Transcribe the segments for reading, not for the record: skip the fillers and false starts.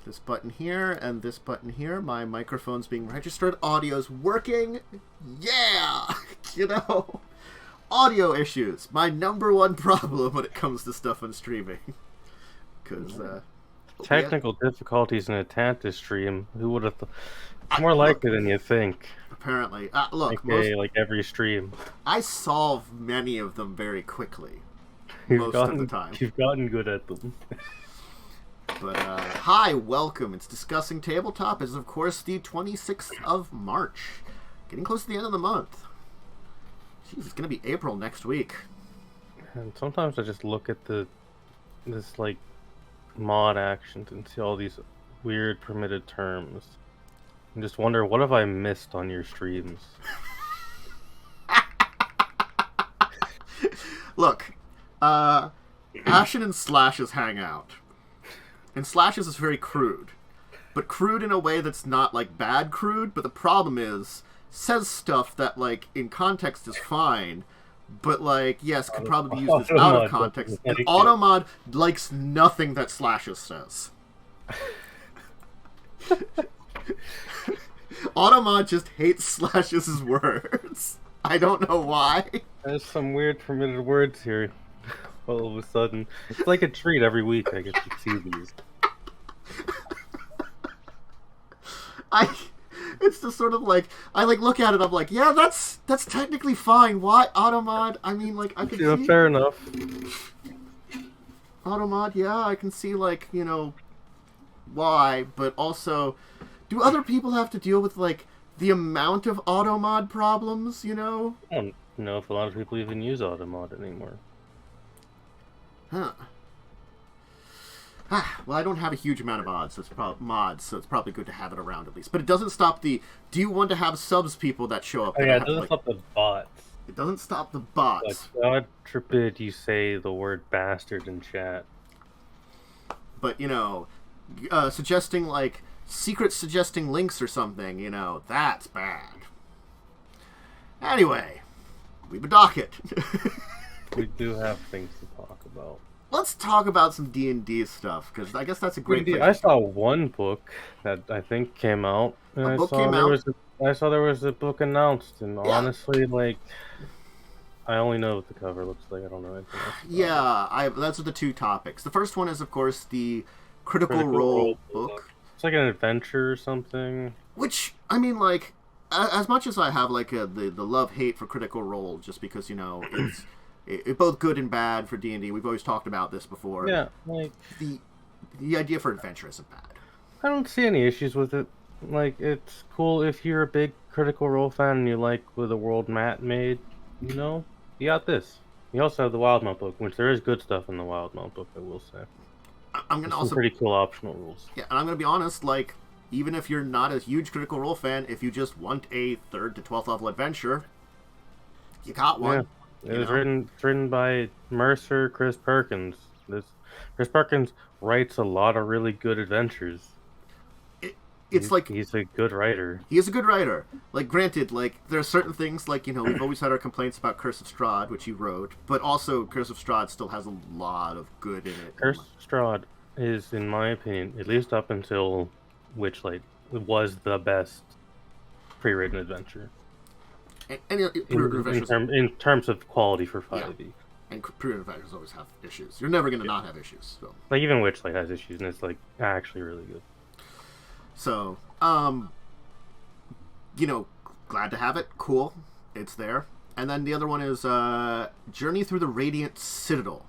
this button here and this button here. My microphone's being registered. Audio's working. Yeah! You know, audio issues. My number one problem when it comes to stuff on streaming. Because, technical difficulties in Atlantis stream. Who would have? It's more likely than you think. Apparently, look, like every stream, I solve many of them very quickly. Most of the time, you've gotten good at them. But hi, welcome. It's Discussing Tabletop. It's of course the 26th of March, getting close to the end of the month. Jeez, it's gonna be April next week. And sometimes I just look at this like mod actions and see all these weird permitted terms and just wonder, what have I missed on your streams? Look, Ashen and Slashes hang out. And Slashes is very crude. But crude in a way that's not, like, bad crude, but the problem is, says stuff that, like, in context is fine, but, like, yes, could probably be used as out of context. And Automod likes nothing that Slashes says. Automod just hates Slashes' words. I don't know why. There's some weird permitted words here. All of a sudden, it's like a treat every week I get to see these. It's just sort of like, I like look at it, I'm like, yeah, that's technically fine. Why Automod? I mean, like, I can see. Fair enough. Automod, yeah, I can see, like, you know, why, but also, do other people have to deal with, like, the amount of Automod problems, you know? I don't know if a lot of people even use Automod anymore. Huh. Well, I don't have a huge amount of mods, so it's probably good to have it around at least. But it doesn't stop the, do you want to have subs people that show up? Oh, yeah, it doesn't stop the bots. It doesn't stop the bots. But God forbid you say the word bastard in chat. But, you know, suggesting, like, suggesting links or something, you know, that's bad. Anyway, we have a docket. We do have things to talk about. Let's talk about some D&D stuff, because I guess that's a great place. I saw one book that I think came out. And a book came out? I saw there was a book announced, and honestly, like, I only know what the cover looks like. I don't know anything else. Yeah, those are the two topics. The first one is, of course, the Critical Role book. It's like an adventure or something. Which, I mean, like, as much as I have, like, the love-hate for Critical Role, just because, you know, it's both good and bad for D&D. We've always talked about this before. Yeah, like, the idea for adventure isn't bad. I don't see any issues with it. Like, it's cool if you're a big Critical Role fan and you like with the world Matt made, you know, you got this. You also have the Wildmount book, which there is good stuff in the Wildmount book, I will say. I'm gonna also some pretty cool optional rules. Yeah, and I'm gonna be honest, like, even if you're not a huge Critical Role fan, if you just want a 3rd to 12th level adventure, you got one. Yeah. It was written by Mercer Chris Perkins. Chris Perkins writes a lot of really good adventures. He's a good writer. He is a good writer. Like, granted, like, there are certain things, like, you know, we've always had our complaints about Curse of Strahd, which he wrote, but also Curse of Strahd still has a lot of good in it. Curse of Strahd is, in my opinion, at least up until Witchlight, was the best pre-written adventure. In terms of quality for 5e. Yeah. And pre-written adventures always have issues. You're never going to not have issues. So. Like, even Witchlight has issues, and it's, like, actually really good. So, you know, glad to have it. Cool. It's there. And then the other one is Journey Through the Radiant Citadel.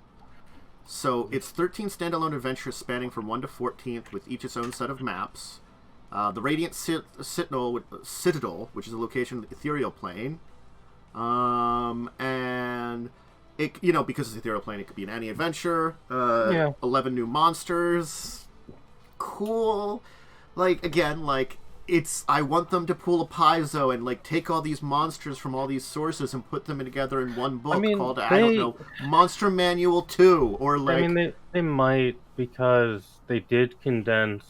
So, it's 13 standalone adventures spanning from 1 to 14th with each its own set of maps. The Radiant Citadel, which is a location of the ethereal plane. And, it, you know, because it's ethereal plane, it could be in any adventure. 11 new monsters. Cool. Like, again, like, I want them to pull a Paizo and, like, take all these monsters from all these sources and put them together in one book called, I don't know, Monster Manual 2, or, like... I mean, they might, because they did condense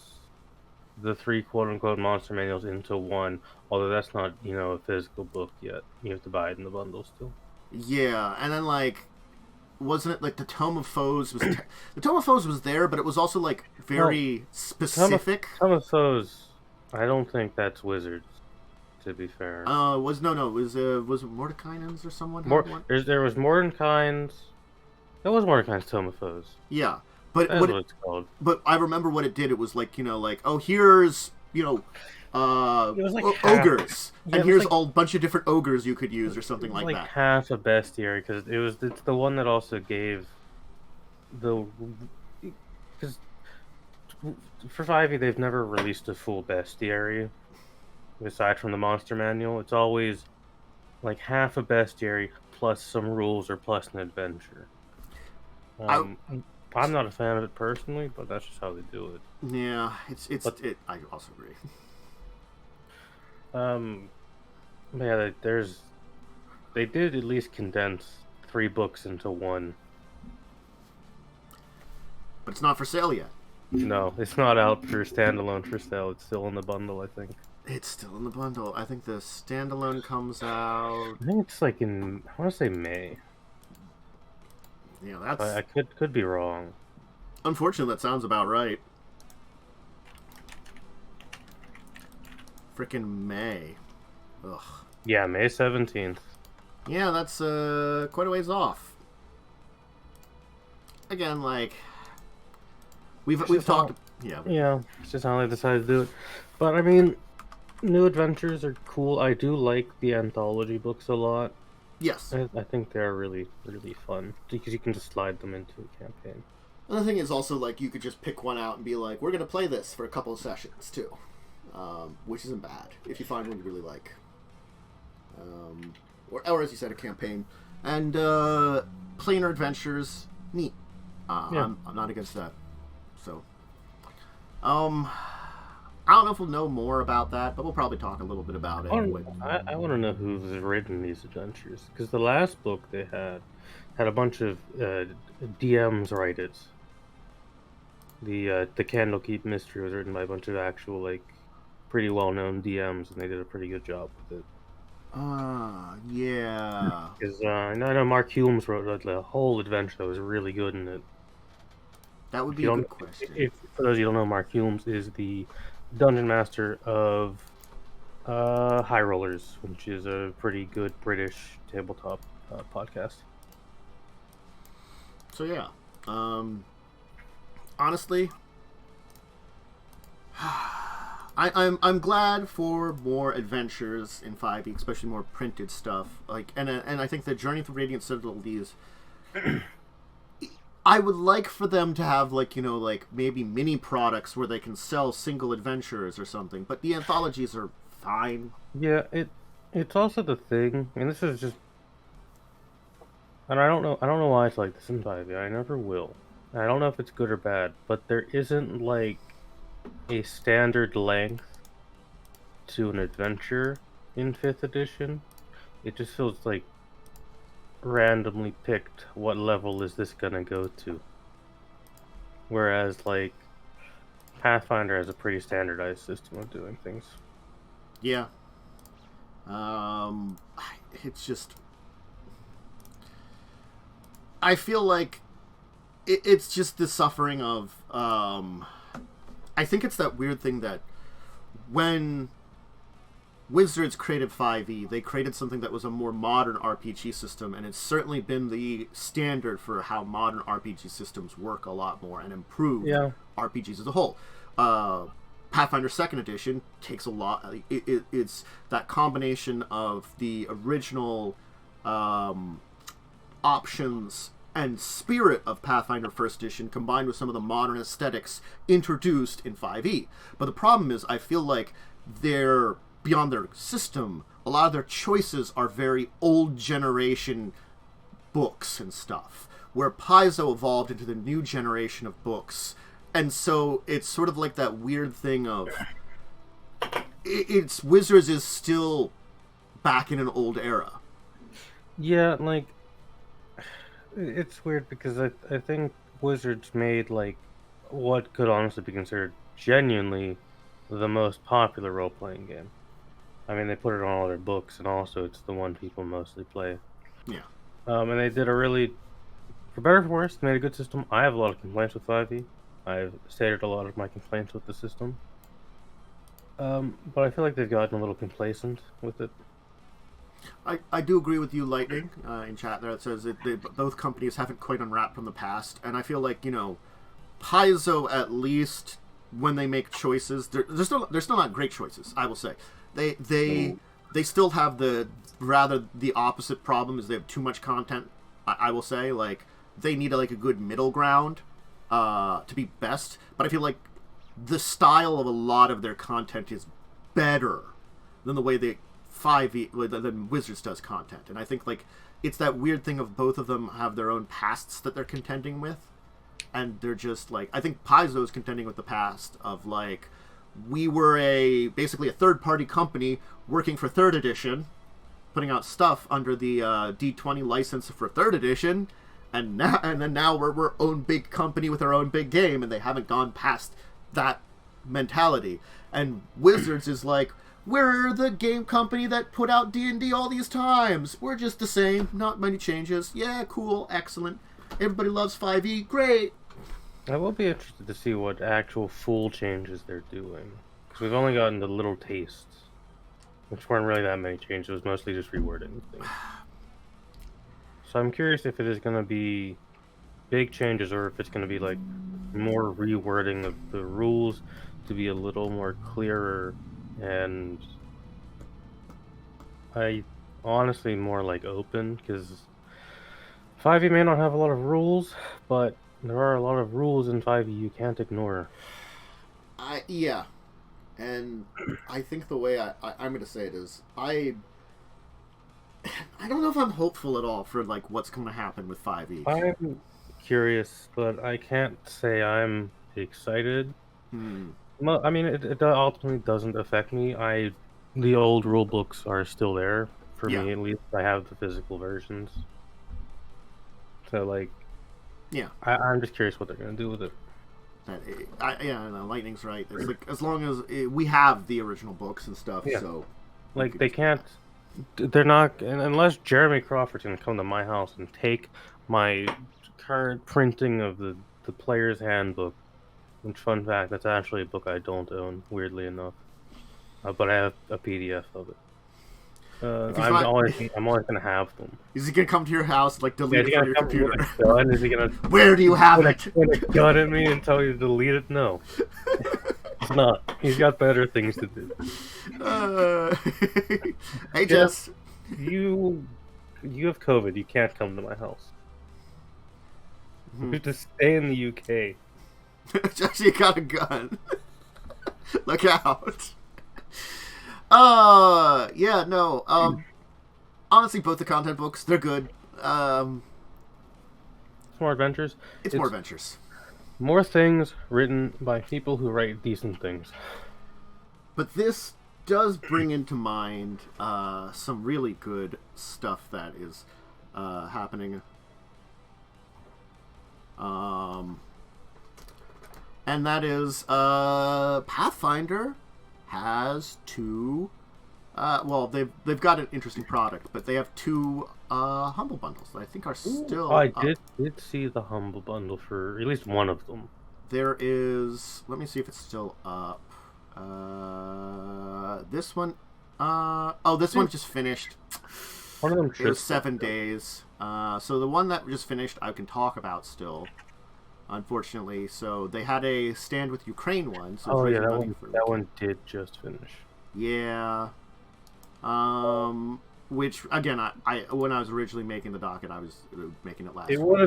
the 3 quote-unquote monster manuals into one, although that's not, you know, a physical book yet. You have to buy it in the bundle still. Yeah, and then, like, wasn't it like the Tome of Foes was the Tome of Foes was there, but it was also like very specific. Tome of Foes, I don't think that's Wizards. To be fair, was it Mordekainen's or someone had one? There was Mordenkainen's. That was Mordekainen's Tome of Foes. Yeah, but that's what it's called. But I remember what it did. It was like, like, oh, here's it was like ogres, and here's a bunch of different ogres you could use or something like that. Like half a bestiary, because it's the one that also gave because for 5e they've never released a full bestiary aside from the monster manual. It's always like half a bestiary plus some rules or plus an adventure. I'm not a fan of it personally, but that's just how they do it. Yeah, I also agree. Yeah, they did at least condense 3 books into one. But it's not for sale yet. No, it's not out for standalone for sale. It's still in the bundle, I think. It's still in the bundle. I think the standalone comes out. I think it's like I want to say May. Yeah, that's. I could be wrong. Unfortunately, that sounds about right. Frickin' May. Ugh. Yeah, May 17th. Yeah, that's quite a ways off. Again, like we've talked. Yeah, it's just how they decided to do it. But I mean, new adventures are cool. I do like the anthology books a lot. Yes, I think they're really, really fun because you can just slide them into a campaign. And the thing is also, like, you could just pick one out and be like, we're going to play this for a couple of sessions, too. Which isn't bad, if you find one you really like. Or as you said, a campaign. And planar adventures, neat. Yeah. I'm not against that. So, I don't know if we'll know more about that, but we'll probably talk a little bit about it. I want to know who's written these adventures, because the last book they had a bunch of DMs write it. The Candlekeep Mystery was written by a bunch of actual, like, pretty well-known DMs, and they did a pretty good job with it. Yeah. Because I know Mark Hulmes wrote the whole adventure that was really good in it. That would be a good question. For those of you who don't know, Mark Hulmes is the Dungeon Master of High Rollers, which is a pretty good British tabletop podcast. So yeah, honestly, I'm glad for more adventures in 5e, especially more printed stuff. Like, and I think the Journey Through Radiant Citadel, these. I would like for them to have, like, like maybe mini products where they can sell single adventures or something. But the anthologies are fine. Yeah, it's also the thing, and this is just, and I don't know why it's like this in 5e. I never will. I don't know if it's good or bad, but there isn't like a standard length to an adventure in 5th edition. It just feels like randomly picked what level is this gonna go to, whereas like Pathfinder has a pretty standardized system of doing things. Yeah. It's just, I feel like it's just the suffering of I think it's that weird thing that when Wizards created 5e, they created something that was a more modern RPG system, and it's certainly been the standard for how modern RPG systems work a lot more and improve RPGs as a whole. Pathfinder 2nd Edition takes a lot. It's that combination of the original options and spirit of Pathfinder 1st Edition combined with some of the modern aesthetics introduced in 5e. But the problem is, I feel like they're beyond their system. A lot of their choices are very old generation books and stuff, where Paizo evolved into the new generation of books. And so it's sort of like that weird thing of it's Wizards is still back in an old era. Yeah, like it's weird because I think Wizards made like what could honestly be considered genuinely the most popular role-playing game. I mean, they put it on all their books, and also it's the one people mostly play. Yeah. And they did a really For better or for worse, they made a good system. I have a lot of complaints with 5e. I've stated a lot of my complaints with the system. But I feel like they've gotten a little complacent with it. I do agree with you, Lightning, in chat there. It says that both companies haven't quite unwrapped from the past, and I feel like, Paizo, at least when they make choices, they're still not great choices. I will say they still have the opposite problem, is they have too much content. I will say, like, they need a good middle ground to be best, but I feel like the style of a lot of their content is better than the way they 5e than Wizards does content, and I think it's that weird thing of both of them have their own pasts that they're contending with, and they're just I think Paizo is contending with the past of we were basically a third-party company working for 3rd edition, putting out stuff under the D20 license for 3rd edition, and now we're own big company with our own big game, and they haven't gone past that mentality. And Wizards is we're the game company that put out D&D all these times. We're just the same, not many changes. Yeah, cool, excellent. Everybody loves 5e, great. I will be interested to see what actual full changes they're doing, because we've only gotten the little tastes, which weren't really that many changes. It was mostly just rewording things. So I'm curious if it is going to be big changes, or if it's going to be more rewording of the rules to be a little more clearer, and I honestly more open, because 5e may not have a lot of rules, but there are a lot of rules in 5e you can't ignore. Yeah, and I think the way I'm going to say it is I don't know if I'm hopeful at all for what's going to happen with 5e. I'm curious, but I can't say I'm excited. Well, I mean, it ultimately doesn't affect me. The old rule books are still there for me, at least. I have the physical versions, so yeah, I'm just curious what they're gonna do with it. No, Lightning's right. It's as long as we have the original books and stuff, so they can't. They're not, unless Jeremy Crawford's gonna come to my house and take my current printing of the player's handbook. Which, fun fact, that's actually a book I don't own, weirdly enough. But I have a PDF of it. I'm always gonna have them. Is he gonna come to your house, delete it from your computer? Is he gonna? Where do you have it? Gonna gun at me and tell you to delete it? No, it's not. He's got better things to do. Hey, Jess. You have COVID. You can't come to my house. You have to stay in the UK. Jess, you got a gun. Look out. Yeah, no. Honestly, both the content books, they're good. It's more adventures. It's more adventures. More things written by people who write decent things. But this does bring into mind some really good stuff that is happening. And that is Pathfinder has two. Well, they've got an interesting product, but they have two humble bundles that I think are still. I did see the humble bundle for at least one of them. There is. Let me see if it's still up. This one. This one just finished. One of them. It was 7 days. So the one that just finished, I can talk about still. Unfortunately, so they had a Stand with Ukraine one. So that one did just finish. Yeah. Which again, I when I was originally making the docket, I was making it last. It would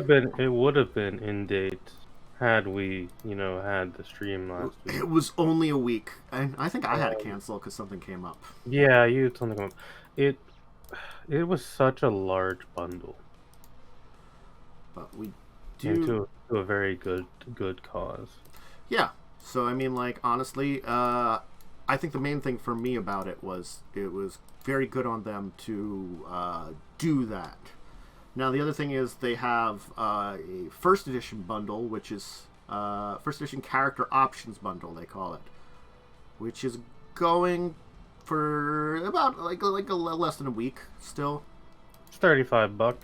have been in date had we had the stream last week. It was only a week, and I think I had to cancel because something came up. Yeah, you had something come up. It was such a large bundle. But we do to a very good cause. Yeah. So I mean, honestly, I think the main thing for me about it was very good on them to do that. Now the other thing is they have a first edition bundle, which is first edition character options bundle they call it, which is going for about less than a week still. It's $35,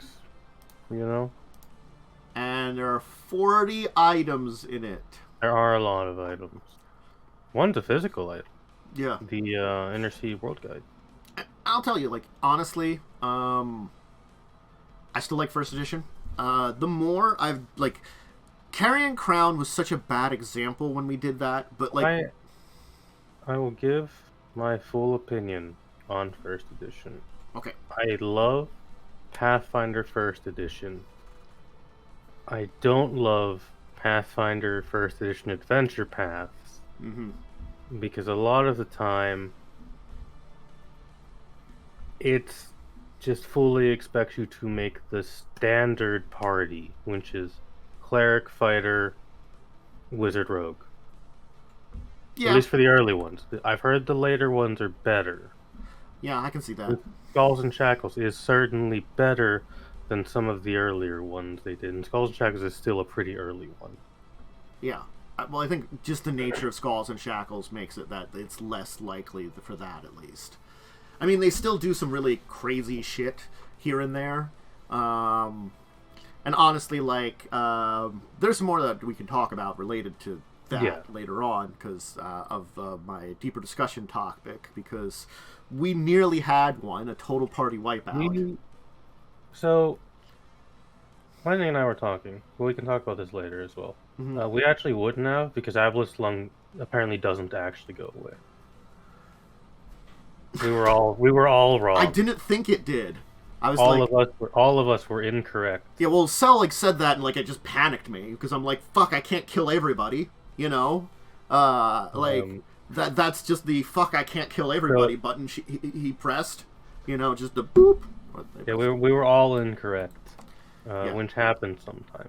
and there are 40 items in it. There are a lot of items. One's a physical item. Yeah. The Inner Sea World Guide. I'll tell you, like, honestly, I still like first edition. The more I've, like, Carrion Crown was such a bad example when we did that, but, like... I will give my full opinion on first edition. Okay. I love Pathfinder first edition. I don't love Pathfinder first edition adventure paths. Mm-hmm. Because a lot of the time, it's just fully expects you to make the standard party, which is cleric, fighter, wizard, rogue. Yeah. At least for the early ones. I've heard the later ones are better. Yeah, I can see that. Skulls and Shackles is certainly better than some of the earlier ones they did. And Skulls and Shackles is still a pretty early one. Yeah. Well, I think just the nature of Skulls and Shackles makes it that it's less likely for that, at least. I mean, they still do some really crazy shit here and there. And honestly, like, there's more that we can talk about related to that later on because of my deeper discussion topic, because we nearly had a total party wipeout. So, Lightning and I were talking, but we can talk about this later as well. Mm-hmm. We actually wouldn't have, because Aboleth Lung apparently doesn't actually go away. We were all wrong. I didn't think it did. I was all of us were incorrect. Yeah, well, Cell like said that and like it just panicked me because I'm like, fuck, I can't kill everybody, you know? That's just the fuck I can't kill everybody button he pressed, you know, just the boop. Yeah, we were all incorrect, which happens sometimes.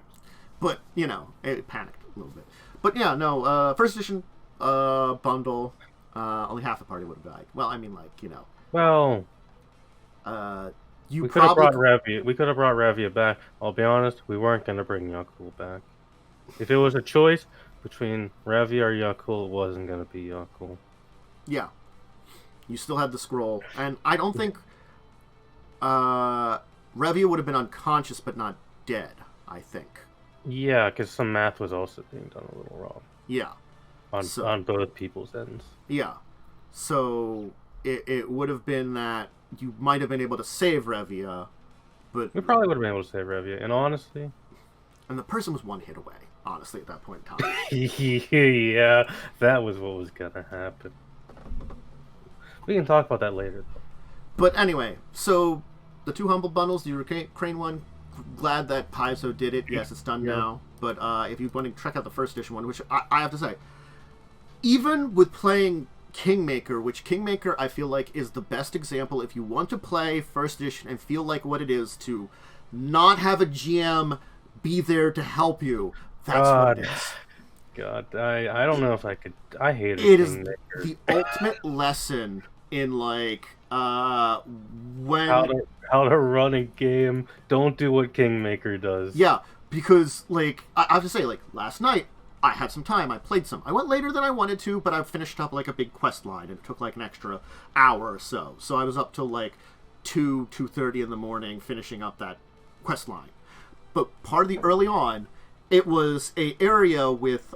But, you know, it panicked a little bit. But yeah, no, first edition bundle, only half the party would have died. Well, I mean, like, you know. Well, we could have brought Revia back. I'll be honest, we weren't going to bring Yakul back. If it was a choice between Revia or Yakul, it wasn't going to be Yakul. Yeah. You still had the scroll. And I don't think Revia would have been unconscious but not dead, I think. Yeah, because some math was also being done a little wrong. Yeah. On both people's ends. Yeah. So it would have been that you might have been able to save Revia, but... We probably would have been able to save Revia, and honestly... And the person was one hit away, honestly, at that point in time. Yeah, that was what was gonna happen. We can talk about that later, though. But anyway, so the two Humble Bundles, the Crane one, glad that Paizo did it. Yes, it's done now. But if you want to check out the first edition one, which I have to say, even with playing Kingmaker, which Kingmaker I feel like is the best example if you want to play first edition and feel like what it is to not have a GM be there to help you. That's what it is. God, I don't know if I could. I hate it. It is the ultimate lesson in like when how to run a game. Don't do what Kingmaker does. Yeah, because like I have to say, like last night I had some time. I played some. I went later than I wanted to, but I finished up like a big quest line, and it took like an extra hour or so. So I was up till like 2:30 in the morning finishing up that quest line. But part of the early on, it was a area with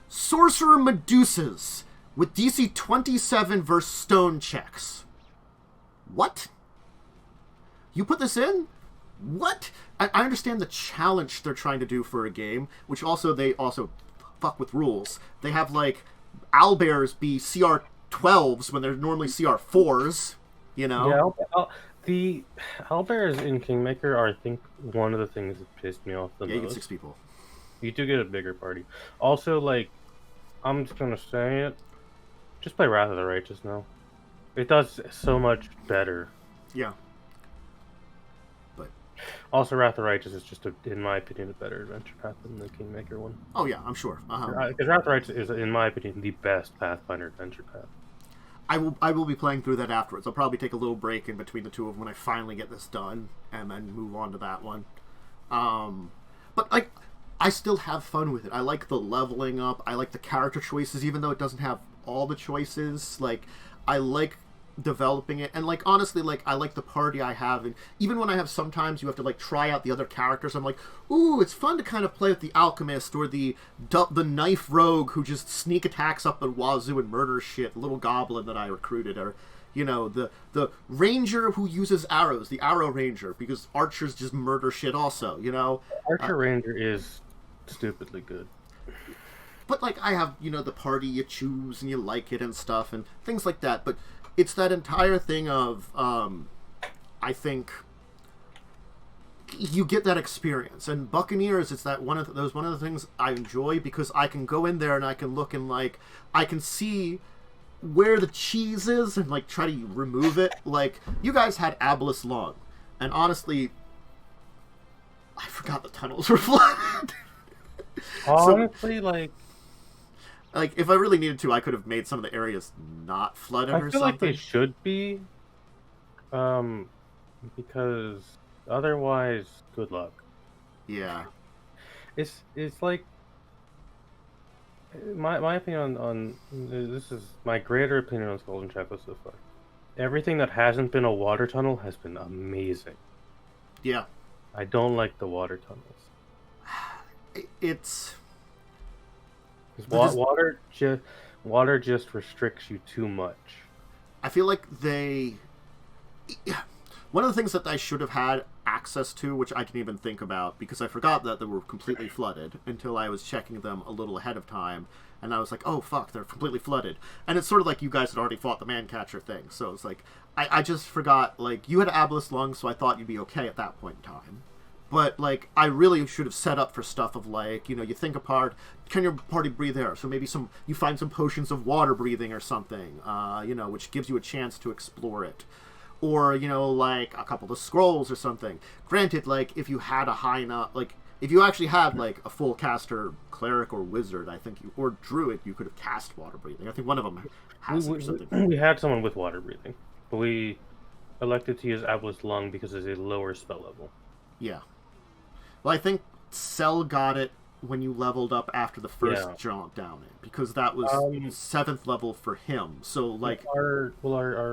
sorcerer Medusas with DC 27 versus stone checks. What? You put this in? What? I understand the challenge they're trying to do for a game, which they also fuck with rules. They have like owlbears be CR 12s when they're normally CR 4s, you know? Yeah, the owlbears in Kingmaker are, I think, one of the things that pissed me off the most. Yeah, you get 6 people. You do get a bigger party. Also, like, I'm just gonna say it, just play Wrath of the Righteous now. It does so much better. Yeah. But also, Wrath of the Righteous is just, in my opinion, a better adventure path than the Kingmaker one. Oh yeah, I'm sure. Because Wrath of the Righteous is, in my opinion, the best Pathfinder adventure path. I will be playing through that afterwards. I'll probably take a little break in between the two of them when I finally get this done, and then move on to that one. But like, I still have fun with it. I like the leveling up. I like the character choices, even though it doesn't have all the choices. Like, I like developing it. And like honestly, like I like the party I have, and even when I have sometimes you have to like try out the other characters, I'm like, ooh, it's fun to kind of play with the alchemist or the knife rogue who just sneak attacks up at wazoo and murders shit, little goblin that I recruited, or you know, the ranger who uses arrows, the arrow ranger, because archers just murder shit also, you know. Archer ranger is stupidly good. But like I have, you know, the party you choose and you like it and stuff and things like that. But it's that entire thing of, I think you get that experience. And Buccaneers, it's that one of the things I enjoy, because I can go in there and I can look and like I can see where the cheese is and like try to remove it. Like you guys had Abyss Lung, and honestly, I forgot the tunnels were flooded. Honestly, like, if I really needed to, I could have made some of the areas not flooded or something. I feel like they should be, because otherwise, good luck. Yeah. It's like, my opinion on this is my greater opinion on Skulls and Shadows so far. Everything that hasn't been a water tunnel has been amazing. Yeah. I don't like the water tunnels. It's... Water just restricts you too much. I feel like they... One of the things that I should have had access to, which I didn't even think about, because I forgot that they were completely flooded until I was checking them a little ahead of time, and I was like, oh fuck, they're completely flooded. And it's sort of like you guys had already fought the man-catcher thing, so it's like, I just forgot, like, you had Abyss Lung, so I thought you'd be okay at that point in time. But, like, I really should have set up for stuff of, like, you know, you think apart, can your party breathe air? So maybe you find some potions of water breathing or something, you know, which gives you a chance to explore it. Or, you know, like, a couple of scrolls or something. Granted, like, if you had a high enough, like, if you actually had, like, a full caster, cleric, or wizard, I think, or druid, you could have cast water breathing. I think one of them has or something. We had someone with water breathing, but we elected to use Abyss Lung because it's a lower spell level. Yeah. Well, I think Cell got it when you leveled up after the first jaunt down it, because that was 7th level for him. So, like... Our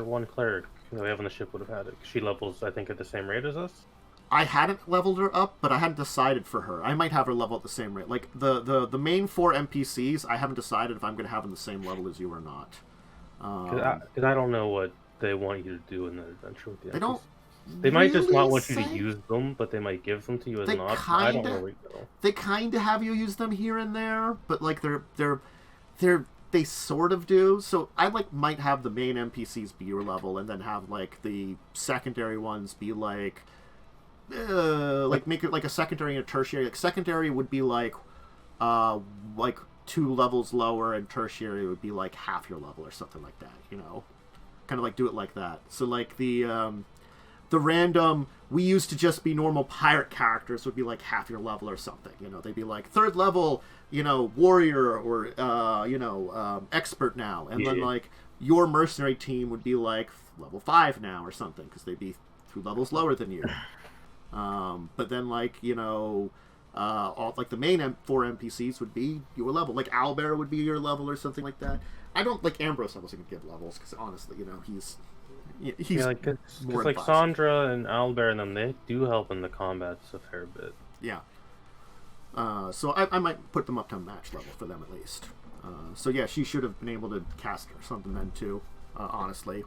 one cleric that we have on the ship would have had it. She levels, I think, at the same rate as us. I hadn't leveled her up, but I hadn't decided for her. I might have her level at the same rate. Like, the main 4 NPCs, I haven't decided if I'm going to have them the same level as you or not. Because I don't know what they want you to do in the adventure with the They don't... They might just not want you to use them, but they might give them to you as an option. I don't know where you go. They kind of have you use them here and there, but like they sort of do. So I like might have the main NPCs be your level, and then have like the secondary ones be like make it like a secondary and a tertiary. Like secondary would be like 2 levels lower, and tertiary would be like half your level or something like that. You know, kind of like do it like that. So like the random, we used to just be normal pirate characters would be like half your level or something. You know, they'd be like 3rd level, you know, warrior or, expert now. And then like your mercenary team would be like level 5 now or something, because they'd be 2 levels lower than you. But then like, you know, all like the main 4 NPCs would be your level. Like Owlbear would be your level or something like that. I don't like Ambrose. I wasn't gonna give levels because honestly, you know, he's like Sandra and Owlbear and them, they do help in the combats a fair bit. Yeah. So I might put them up to match level for them at least. So yeah, she should have been able to cast or something then too. Honestly,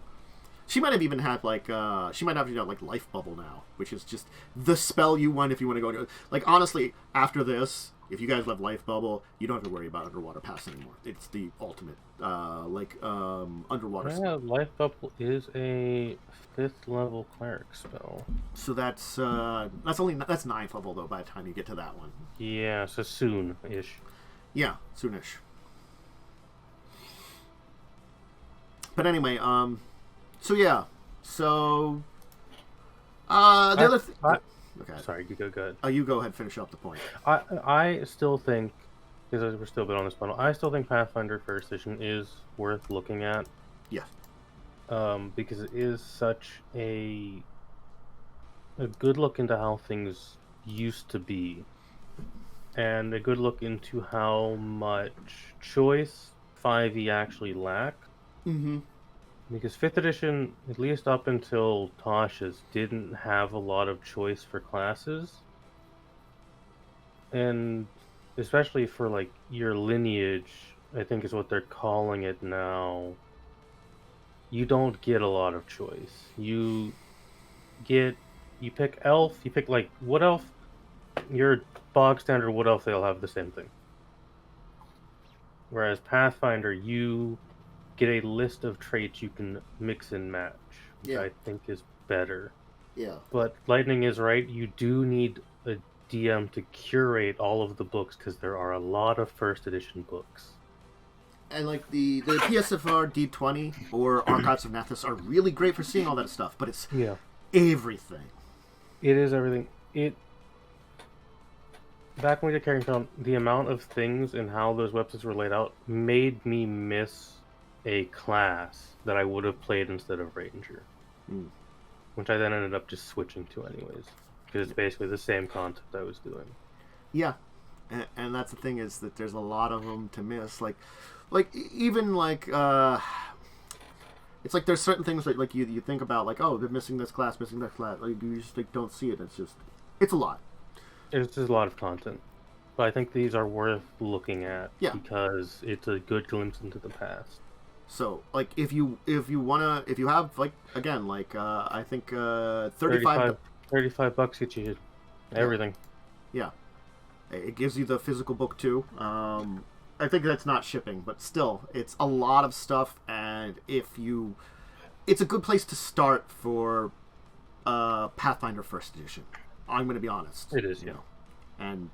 she might have even had like she might have like Life Bubble now, which is just the spell you want if you want to go into like honestly after this. If you guys love Life Bubble, you don't have to worry about Underwater Pass anymore. It's the ultimate, underwater spell. Life Bubble is a 5th level cleric spell. So that's 9th level though by the time you get to that one. Yeah, so soon-ish. Yeah, soonish. But anyway, so yeah, so the other thing. Okay. Sorry, you go good. Oh, you go ahead and finish up the point. I still think, because we're still a bit on this panel, I still think Pathfinder First Edition is worth looking at. Yeah. Because it is such a good look into how things used to be, and a good look into how much choice 5e actually lacked. Mm-hmm. Because 5th edition, at least up until Tasha's, didn't have a lot of choice for classes. And especially for, like, your lineage, I think is what they're calling it now, you don't get a lot of choice. You pick elf, you pick, like, wood elf, your bog standard wood elf, they'll have the same thing. Whereas Pathfinder, you get a list of traits you can mix and match, which I think is better. Yeah. But Lightning is right, you do need a DM to curate all of the books, because there are a lot of 1st edition books. And like the PSFR D20 or Archives of Nathis are really great for seeing all that stuff, but it's everything. It is everything. Back when we did Carrying Town, the amount of things and how those websites were laid out made me miss a class that I would have played instead of Ranger. Which I then ended up just switching to anyways. Because it's basically the same concept I was doing. Yeah. And that's the thing, is that there's a lot of them to miss. Even it's like there's certain things that like you think about, like, oh, they're missing this class, missing that class. Like, you just like, don't see it. It's a lot. It's just a lot of content. But I think these are worth looking at because it's a good glimpse into the past. So, like, if you have, like, again, like, I think $35 gets you everything. Yeah. It gives you the physical book, too. I think that's not shipping, but still, it's a lot of stuff, and it's a good place to start for Pathfinder 1st edition. I'm going to be honest. It is, And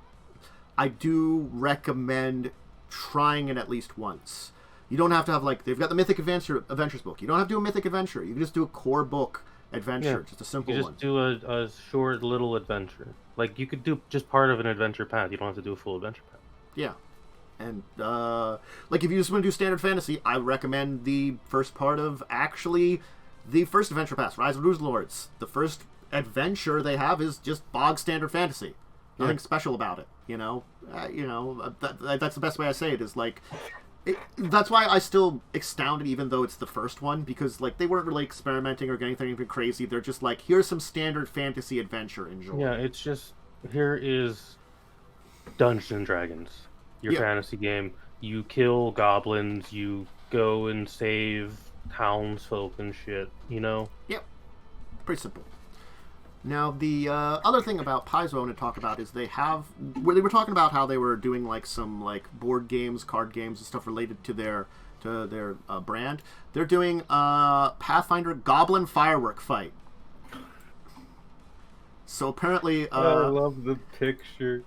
I do recommend trying it at least once. You don't have to have, like, they've got the Mythic Adventures book. You don't have to do a Mythic Adventure. You can just do a core book adventure, just a simple one. You just do a short little adventure. Like, you could do just part of an adventure path. You don't have to do a full adventure path. Yeah. And, like, if you just want to do standard fantasy, I recommend the first part of, actually, the first adventure pass, Rise of Ruse Lords. The first adventure they have is just bog standard fantasy. Nothing special about it, you know? That's the best way I say it, is, like... that's why I still astounded, even though it's the first one, because, like, they weren't really experimenting or getting anything crazy. They're just like, here's some standard fantasy adventure, enjoy. Yeah, it's just, here is Dungeons and Dragons, your fantasy game. You kill goblins, you go and save townsfolk and shit, you know? Yep. Pretty simple. Now, the other thing about Paizo I want to talk about is they were talking about how they were doing, like, some, like, board games, card games, and stuff related to their brand. They're doing Pathfinder Goblin Firework Fight. So apparently... I love the picture.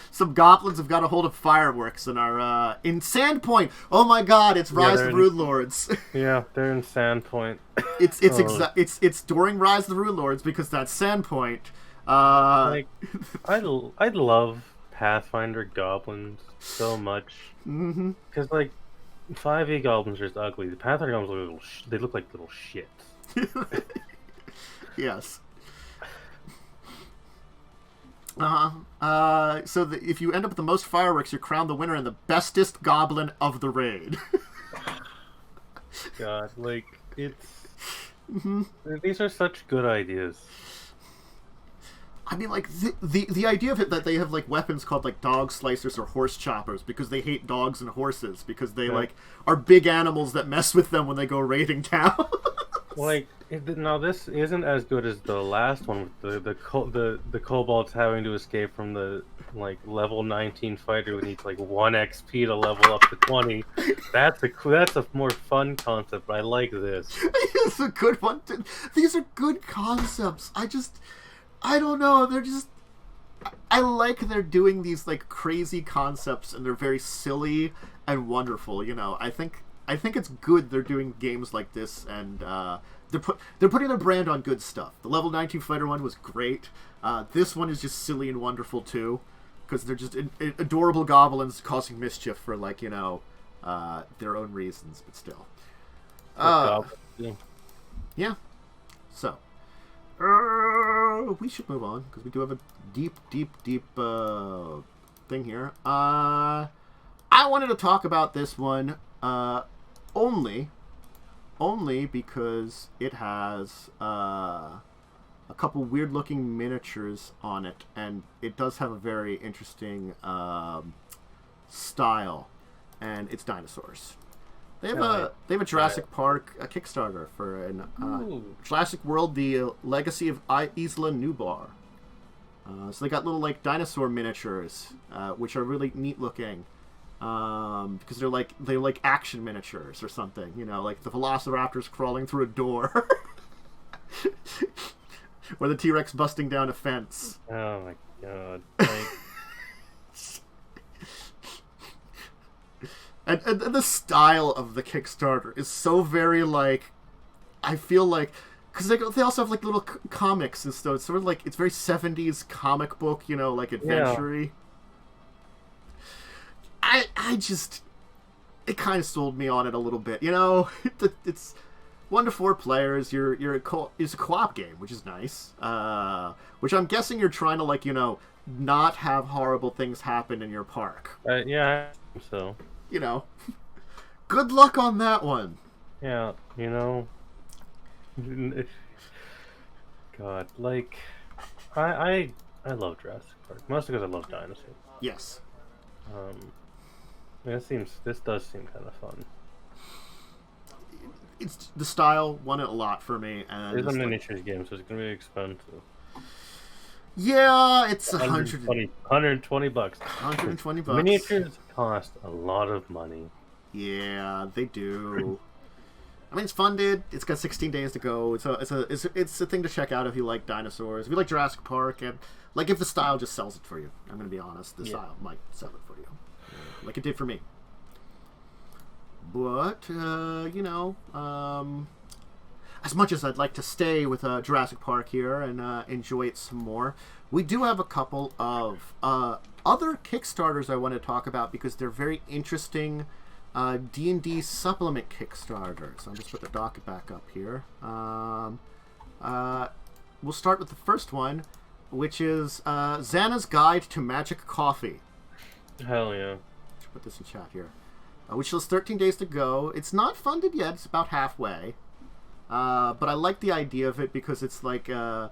Some goblins have got a hold of fireworks and are in Sandpoint. Oh my god, it's Rise of the Rune Lords. Yeah, they're in Sandpoint. It's during Rise of the Rune Lords, because that's Sandpoint. Like, I love Pathfinder goblins so much. Because, like, 5e goblins are just ugly. The Pathfinder goblins they look like little shits. Yes. So if you end up with the most fireworks, you're crowned the winner and the bestest goblin of the raid. God, like, it's... These are such good ideas. I mean, like, the idea of it that they have, like, weapons called, like, dog slicers or horse choppers because they hate dogs and horses, because they, like, are big animals that mess with them when they go raiding towns. Like, now this isn't as good as the last one with the kobolds having to escape from the, like, level 19 fighter who needs, like, 1 XP to level up to 20. That's a more fun concept, but I like this. It's a good one. These are good concepts. I don't know. They're just... I like they're doing these, like, crazy concepts, and they're very silly and wonderful, you know. I think it's good they're doing games like this, and they're putting their brand on good stuff. The level 19 fighter one was great. This one is just silly and wonderful too, because they're just adorable goblins causing mischief for, like, you know, their own reasons, but still. Yeah. So, we should move on, because we do have a deep thing here. I wanted to talk about this one only only because it has a couple weird-looking miniatures on it, and it does have a very interesting style, and it's dinosaurs. They have a Jurassic Park Kickstarter for Jurassic World: The Legacy of Isla Nublar. So they got little like dinosaur miniatures, which are really neat looking, because they're like action miniatures or something. You know, like the Velociraptors crawling through a door, or the T-Rex busting down a fence. Oh my god! Like... And the style of the Kickstarter is so very, like, I feel like, because they also have, like, little comics and stuff. It's sort of like, it's very 70s comic book, you know, like, adventure-y. Yeah. I just, it kind of sold me on it a little bit, you know? It's 1 to 4 players, it's a co-op game, which is nice. Which I'm guessing you're trying to, like, you know, not have horrible things happen in your park. Yeah, I think so. You know, good luck on that one. Yeah, you know, God, like, I love Jurassic Park, mostly because I love dinosaurs. Yes. This does seem kind of fun. It's the style won it a lot for me, and it's a miniatures game, so it's gonna be expensive. Yeah, it's $120. $120. Miniatures cost a lot of money. Yeah, they do. I mean, it's funded. It's got 16 days to go. It's a thing to check out if you like dinosaurs. If you like Jurassic Park, and like if the style just sells it for you. I'm gonna be honest. The style might sell it for you, like it did for me. But you know, as much as I'd like to stay with Jurassic Park here and enjoy it some more, we do have a couple of other Kickstarters I want to talk about because they're very interesting D&D supplement Kickstarters. I'll just put the docket back up here. We'll start with the first one, which is Xana's Guide to Magic Coffee. Hell yeah. Let's put this in chat here. Which has 13 days to go. It's not funded yet. It's about halfway. But I like the idea of it because it's like you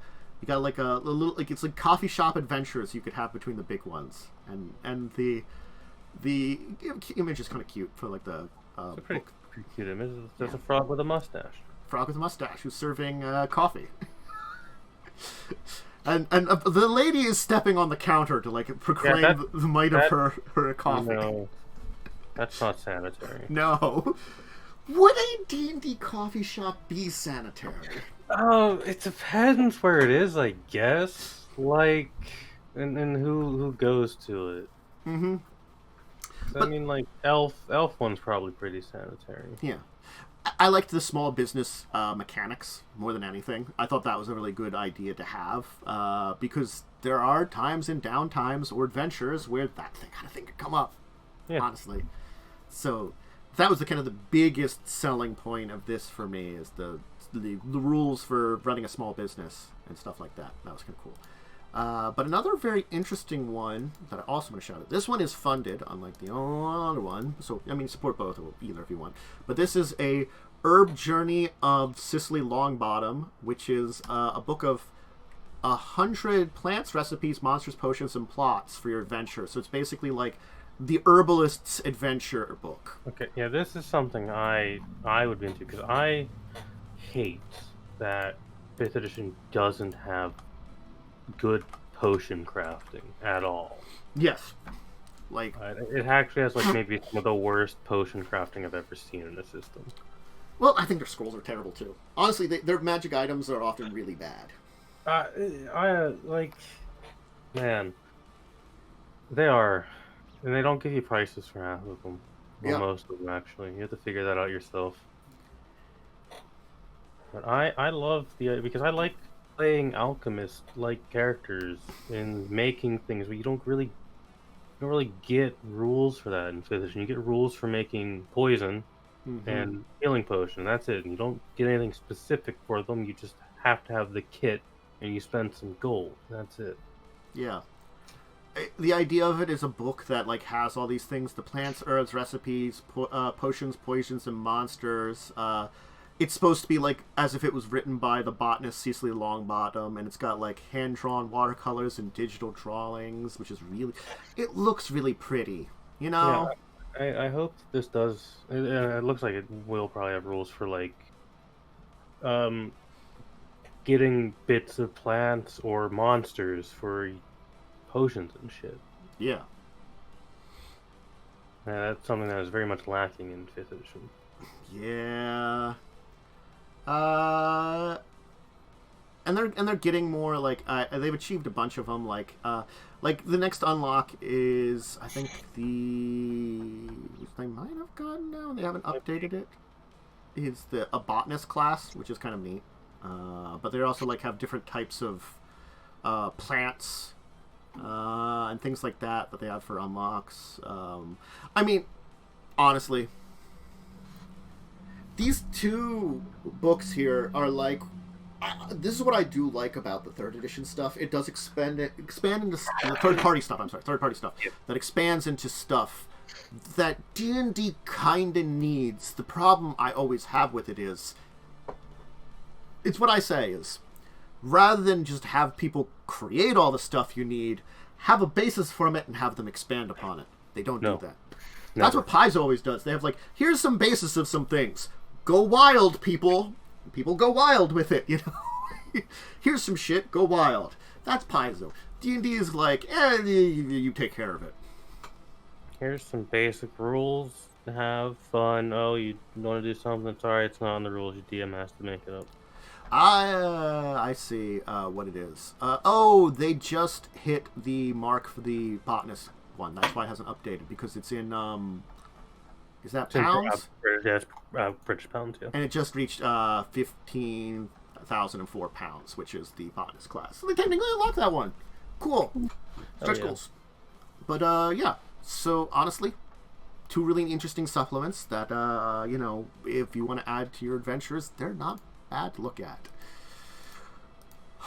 got like a little like it's like coffee shop adventures you could have between the big ones, and the image is kind of cute for like the it's a pretty cute image. There's a frog with a mustache. Frog with a mustache who's serving coffee, and the lady is stepping on the counter to like proclaim the might of her coffee. No, that's not sanitary. No. Would a D&D coffee shop be sanitary? Oh, it depends where it is, I guess. Like, and who goes to it. Mm-hmm. I mean, like, Elf one's probably pretty sanitary. Yeah. I liked the small business mechanics more than anything. I thought that was a really good idea to have because there are times and downtimes or adventures where that kind of thing could come up, honestly. So... that was the kind of the biggest selling point of this for me is the rules for running a small business and stuff like that. That was kind of cool. But another very interesting one that I also want to shout out. This one is funded, unlike the other one. So, I mean, support both or either if you want. But this is a Herb Journey of Cicely Longbottom, which is a book of 100 plants, recipes, monsters, potions, and plots for your adventure. So it's basically like the herbalist's adventure book. Okay, yeah, this is something I would be into because I hate that 5th edition doesn't have good potion crafting at all. Yes, like it actually has like maybe some of the worst potion crafting I've ever seen in the system. Well, I think their scrolls are terrible too. Honestly, their magic items are often really bad. Man, they are. And they don't give you prices for half of them. Well, most of them, actually. You have to figure that out yourself. But I love because I like playing alchemist-like characters and making things, but you don't really get rules for that in 5th edition. You get rules for making poison and healing potion. That's it. And you don't get anything specific for them. You just have to have the kit, and you spend some gold. That's it. Yeah. The idea of it is a book that like has all these things: the plants, herbs, recipes, potions, poisons, and monsters. it's supposed to be like as if it was written by the botanist Cecily Longbottom, and it's got like hand-drawn watercolors and digital drawings, which is really, it looks really pretty, you know? Yeah, I hope this does. It looks like it will probably have rules for like getting bits of plants or monsters for potions and shit. Yeah. That's something that is very much lacking in 5th edition. Yeah. And they're getting more like they've achieved a bunch of them. Like the next unlock is, I think, which they might have gotten now. They haven't updated it. Is a botanist class, which is kind of neat. But they also like have different types of plants and things like that they have for unlocks. I mean, honestly, these 2 books here are like, this is what I do like about the 3rd edition stuff. It does expand into third-party stuff. Third-party stuff that expands into stuff that D&D kind of needs. The problem I always have with it is, it's what I say is, rather than just have people create all the stuff you need, have a basis from it and have them expand upon it. They don't do that. That's what Paizo always does. They have like, here's some basis of some things. Go wild, people. People go wild with it, you know? Here's some shit, go wild. That's Paizo. D&D is like, you take care of it. Here's some basic rules. Have fun. Oh, you want to do something? Sorry, it's not on the rules. Your DM has to make it up. I see what it is. They just hit the mark for the botanist one. That's why it hasn't updated, because it's in, is that pounds? Yes, British pounds, yeah. And it just reached 15,004 pounds, which is the botanist class. So they technically unlocked that one. Cool. Stretch goals. But, yeah. So, honestly, 2 really interesting supplements that, you know, if you want to add to your adventures, they're not bad to look at.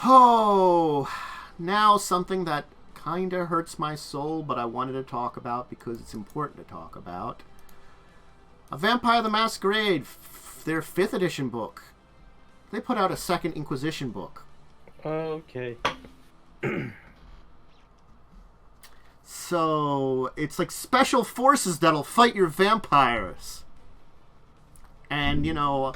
Oh, now something that kind of hurts my soul, but I wanted to talk about because it's important to talk about. A Vampire the Masquerade, their 5th edition book. They put out a 2nd Inquisition book. Okay. So, it's like special forces that'll fight your vampires. And, you know,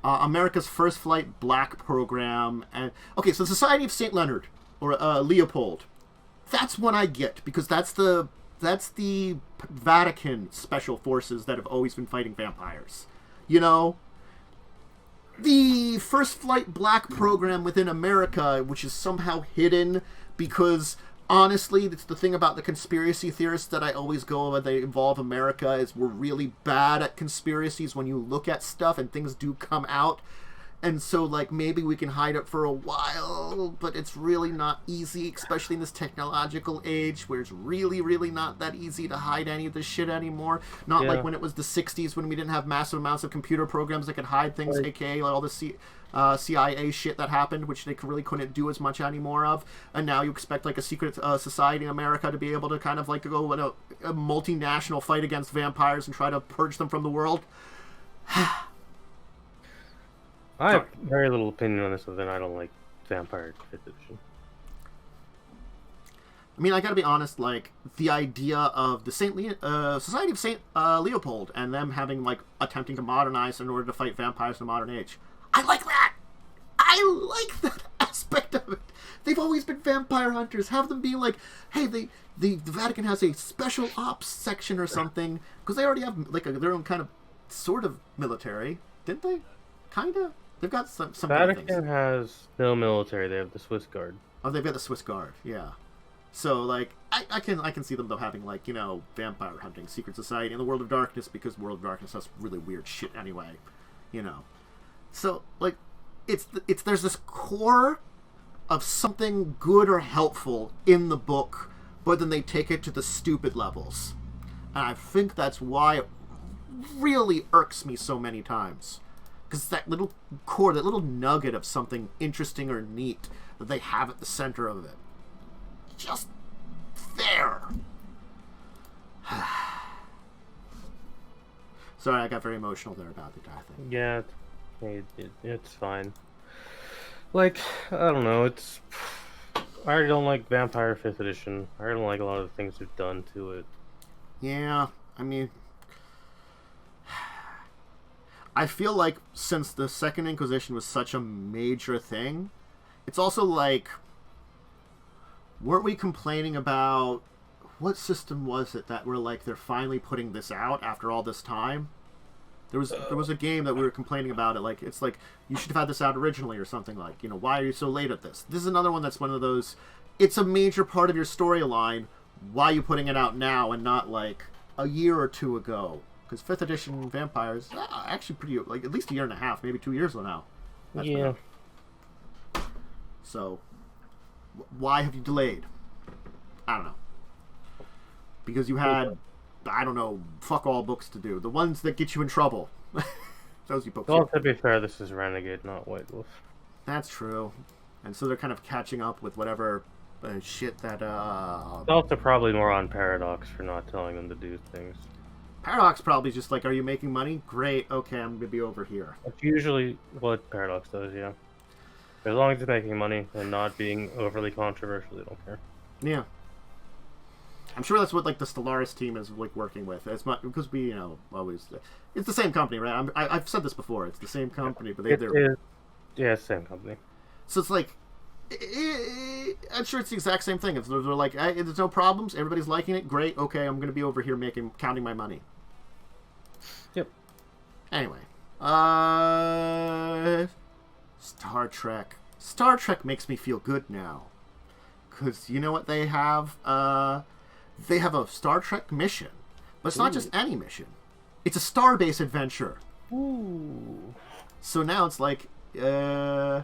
America's First Flight Black program. And okay, so Society of St. Leonard, or Leopold. That's one I get, because that's the Vatican special forces that have always been fighting vampires. You know? The First Flight Black program within America, which is somehow hidden, because honestly, it's the thing about the conspiracy theorists that I always go when they involve America, is we're really bad at conspiracies when you look at stuff and things do come out. And so, like, maybe we can hide it for a while, but it's really not easy, especially in this technological age where it's really, really not that easy to hide any of this shit anymore. Not like when it was the 60s when we didn't have massive amounts of computer programs that could hide things, aka like all the CIA shit that happened, which they really couldn't do as much anymore of. And now you expect, like, a secret society in America to be able to kind of, like, go in a multinational fight against vampires and try to purge them from the world. I have very little opinion on this, other than I don't like Vampire 5th edition. I mean, I gotta be honest, like, the idea of the Society of St. Leopold and them having, like, attempting to modernize in order to fight vampires in the modern age. I like that! I like that aspect of it! They've always been vampire hunters. Have them be like, hey, the Vatican has a special ops section or something, because they already have, like, their own kind of, sort of military, didn't they? Kinda? They've got some Vatican things. Has no military. They have the Swiss Guard. Oh, they've got the Swiss Guard, yeah. So, like, I can see them, though, having, like, you know, vampire hunting, secret society in the World of Darkness, because World of Darkness has really weird shit anyway, you know. So, like, there's this core of something good or helpful in the book, but then they take it to the stupid levels. And I think that's why it really irks me so many times. Because that little core, that little nugget of something interesting or neat that they have at the center of it. Just there. Sorry, I got very emotional there about the entire thing. Yeah, It's fine. Like, I don't know, I already don't like Vampire 5th Edition. I already don't like a lot of the things they've done to it. Yeah, I mean, I feel like since the Second Inquisition was such a major thing, it's also like, weren't we complaining about, what system was it that we're like, they're finally putting this out after all this time? There was a game that we were complaining about it, like, it's like, you should have had this out originally or something, like, you know, why are you so late at this? This is another one that's one of those, it's a major part of your storyline, why are you putting it out now and not like a year or two ago? Because 5th edition Vampires, actually pretty, like, at least a year and a half, maybe 2 years ago now. Yeah. So, why have you delayed? I don't know. Because you had, I don't know, fuck all books to do. The ones that get you in trouble. Those you books. Well, to be fair, this is Renegade, not White Wolf. That's true. And so they're kind of catching up with whatever shit that... It's also probably more on Paradox for not telling them to do things. Paradox probably just like, are you making money? Great, okay, I'm going to be over here. That's usually what Paradox does, yeah. As long as it's making money and not being overly controversial, they don't care. Yeah. I'm sure that's what like the Stellaris team is like working with. It's not because we, you know, always it's the same company, right? I've said this before. It's the same company, but they're yeah, same company. So it's like I'm sure it's the exact same thing. If they're like, hey, there's no problems, everybody's liking it, great. Okay, I'm gonna be over here counting my money. Yep. Anyway, Star Trek. Star Trek makes me feel good now, because you know what they have. They have a Star Trek mission, but it's not just any mission. It's a starbase adventure. Ooh. So now it's like, you know,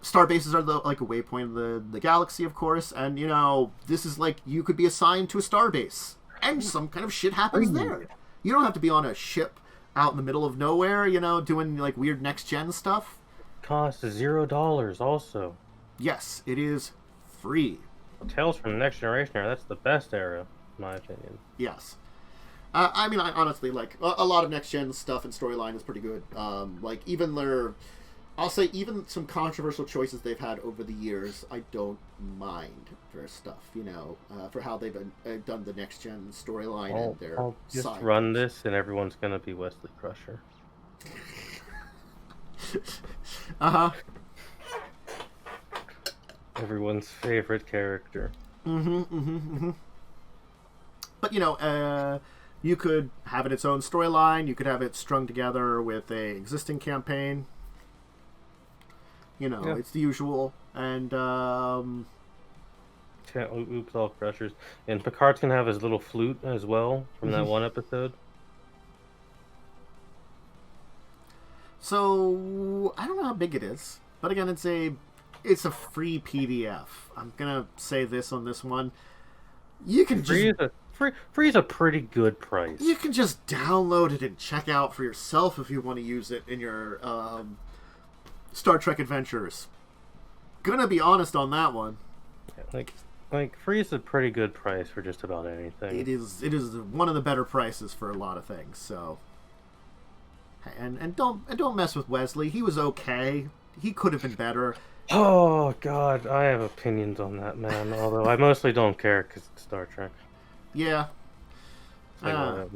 starbases are like a waypoint of the galaxy, of course, and you know, this is like you could be assigned to a starbase, and some kind of shit happens there. You don't have to be on a ship out in the middle of nowhere, you know, doing like weird next gen stuff. Cost $0 also. Yes, it is free. Tales from the Next Generation era, that's the best era, in my opinion. Yes. I mean, I honestly, like, a lot of next-gen stuff and storyline is pretty good. Like, even I'll say, even some controversial choices they've had over the years, I don't mind their stuff, you know, for how they've done the next-gen storyline and their I'll just side run this, and everyone's gonna be Wesley Crusher. Uh-huh. Everyone's favorite character. But, you know, you could have it its own storyline. You could have it strung together with a existing campaign. You know, It's the usual. And, oops, all crushers. And Picard's gonna have his little flute as well from that one episode. So, I don't know how big it is. But again, it's a free PDF. I'm gonna say this on this one. You can Free is a pretty good price. You can just download it and check out for yourself if you want to use it in your Star Trek adventures. Gonna be honest on that one. Like free is a pretty good price for just about anything. It is one of the better prices for a lot of things. So, and don't mess with Wesley. He was okay. He could have been better. Oh God, I have opinions on that man. Although I mostly don't care because it's Star Trek. Yeah. They have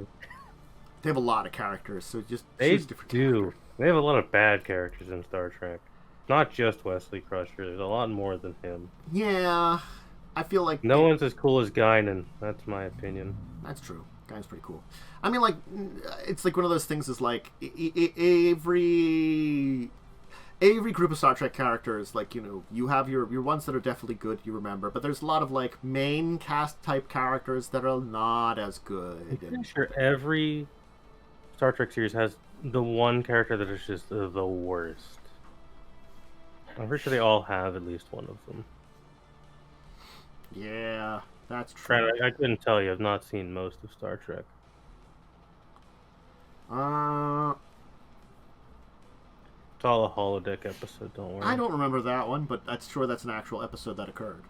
a lot of characters, so just choose different characters. They have a lot of bad characters in Star Trek. Not just Wesley Crusher. There's a lot more than him. Yeah, I feel like no one's as cool as Guinan. That's my opinion. That's true. Guinan's pretty cool. I mean, like, it's like one of those things. Is like every group of Star Trek characters, like, you know, you have your ones that are definitely good, you remember, but there's a lot of, like, main cast type characters that are not as good. I'm pretty sure every Star Trek series has the one character that is just the worst. I'm pretty sure they all have at least one of them. Yeah, that's true. I couldn't tell you. I've not seen most of Star Trek. It's all a holodeck episode, don't worry. I don't remember that one, but that's an actual episode that occurred.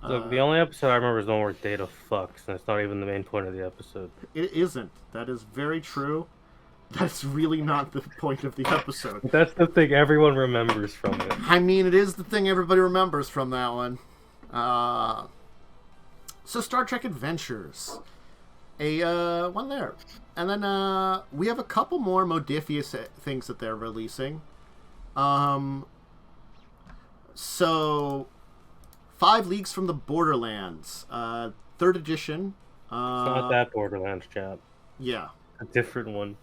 Look, the only episode I remember is the one where Data fucks, and it's not even the main point of the episode. It isn't. That is very true. That's really not the point of the episode. That's the thing everyone remembers from it. I mean, it is the thing everybody remembers from that one. So Star Trek Adventures. One there. And then we have a couple more Modifius things that they're releasing. So 5 Leagues from the Borderlands. 3rd edition. It's not that Borderlands, chap. Yeah. A different one.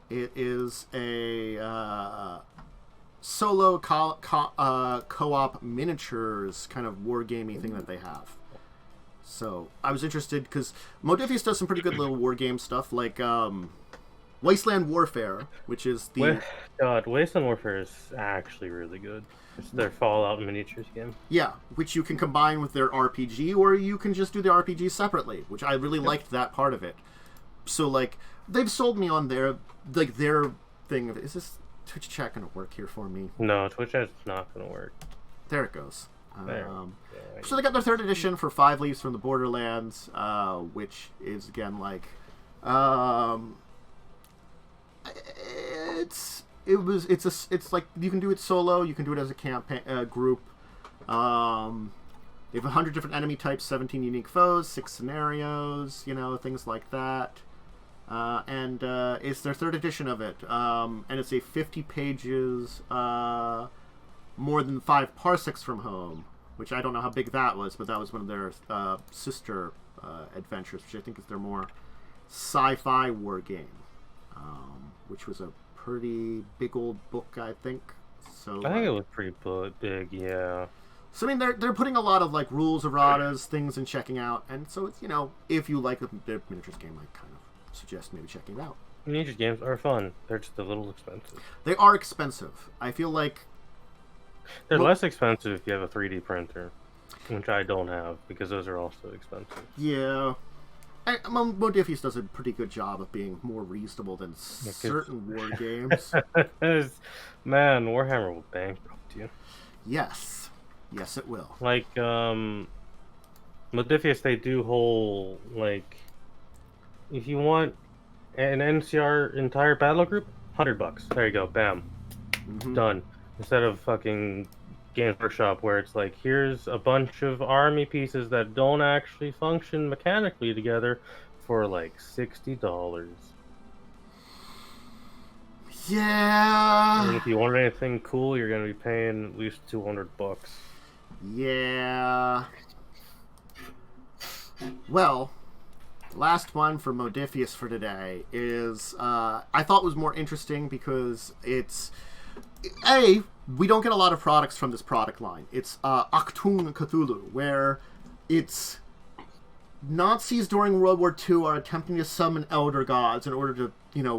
It is a solo co-op miniatures kind of wargamey thing that they have. So I was interested because Modifius does some pretty good little wargame stuff, like Wasteland Warfare, which is the Wasteland Warfare is actually really good. It's their Fallout miniatures game. Yeah, which you can combine with their RPG, or you can just do the RPG separately, which I really liked that part of it. So like they've sold me on their thing of, is this Twitch chat gonna work here for me? No, Twitch chat's not gonna work. There it goes. There. So they got their 3rd edition for 5 Leaves from the Borderlands, which is again like, it's like you can do it solo, you can do it as a campaign group. They have 100 different enemy types, 17 unique foes, 6 scenarios, things like that. And it's their 3rd edition of it, and it's a 50 pages, more than 5 parsecs from home, which I don't know how big that was, but that was one of their sister adventures, which I think is their more sci-fi war game, which was a pretty big old book, I think. So I think it was pretty big, yeah. So I mean, they're putting a lot of like rules, erratas, things, and checking out, and so it's if you like their miniatures game, I kind of suggest maybe checking it out. Miniatures games are fun. They're just a little expensive. They are expensive. I feel like they're less expensive if you have a 3D printer, which I don't have because those are also expensive. Yeah. Modifius does a pretty good job of being more reasonable than certain war games. Man, Warhammer will bankrupt you. Yes. Yes, it will. Like, Modifius, they do whole, like, if you want an NCR entire battle group, $100. There you go, bam. Mm-hmm. Done. Instead of fucking Games Workshop, where it's like, here's a bunch of army pieces that don't actually function mechanically together for like $60. Yeah. And if you want anything cool, you're gonna be paying at least $200. Yeah. Well, last one for Modifius for today is I thought was more interesting because it's we don't get a lot of products from this product line. It's Achtung Cthulhu, where it's Nazis during World War II are attempting to summon elder gods in order to,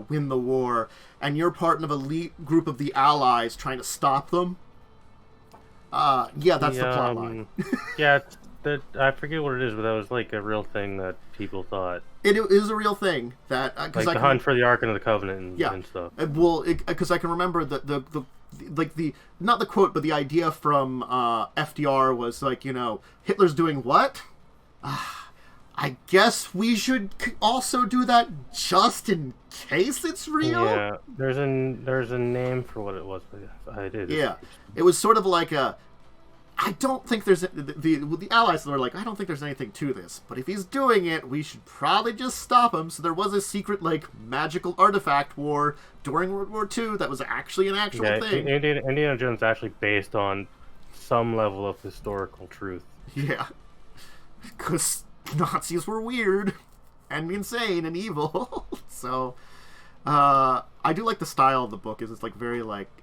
win the war, and you're part of an elite group of the Allies trying to stop them. Yeah, that's the plot line. Yeah, I forget what it is, but that was like a real thing that people thought. It is a real thing that like the hunt for the Ark of the Covenant and stuff. Well, because I can remember the not the quote, but the idea from FDR was like, Hitler's doing what? I guess we should also do that just in case it's real. Yeah, there's a name for what it was, but I did. Yeah, it was sort of like a. I don't think there's the Allies were like, I don't think there's anything to this, but if he's doing it, we should probably just stop him. So there was a secret magical artifact war during World War II that was actually an actual thing. Indiana Jones is actually based on some level of historical truth. Yeah, because Nazis were weird and insane and evil. So I do like the style of the book. It's like very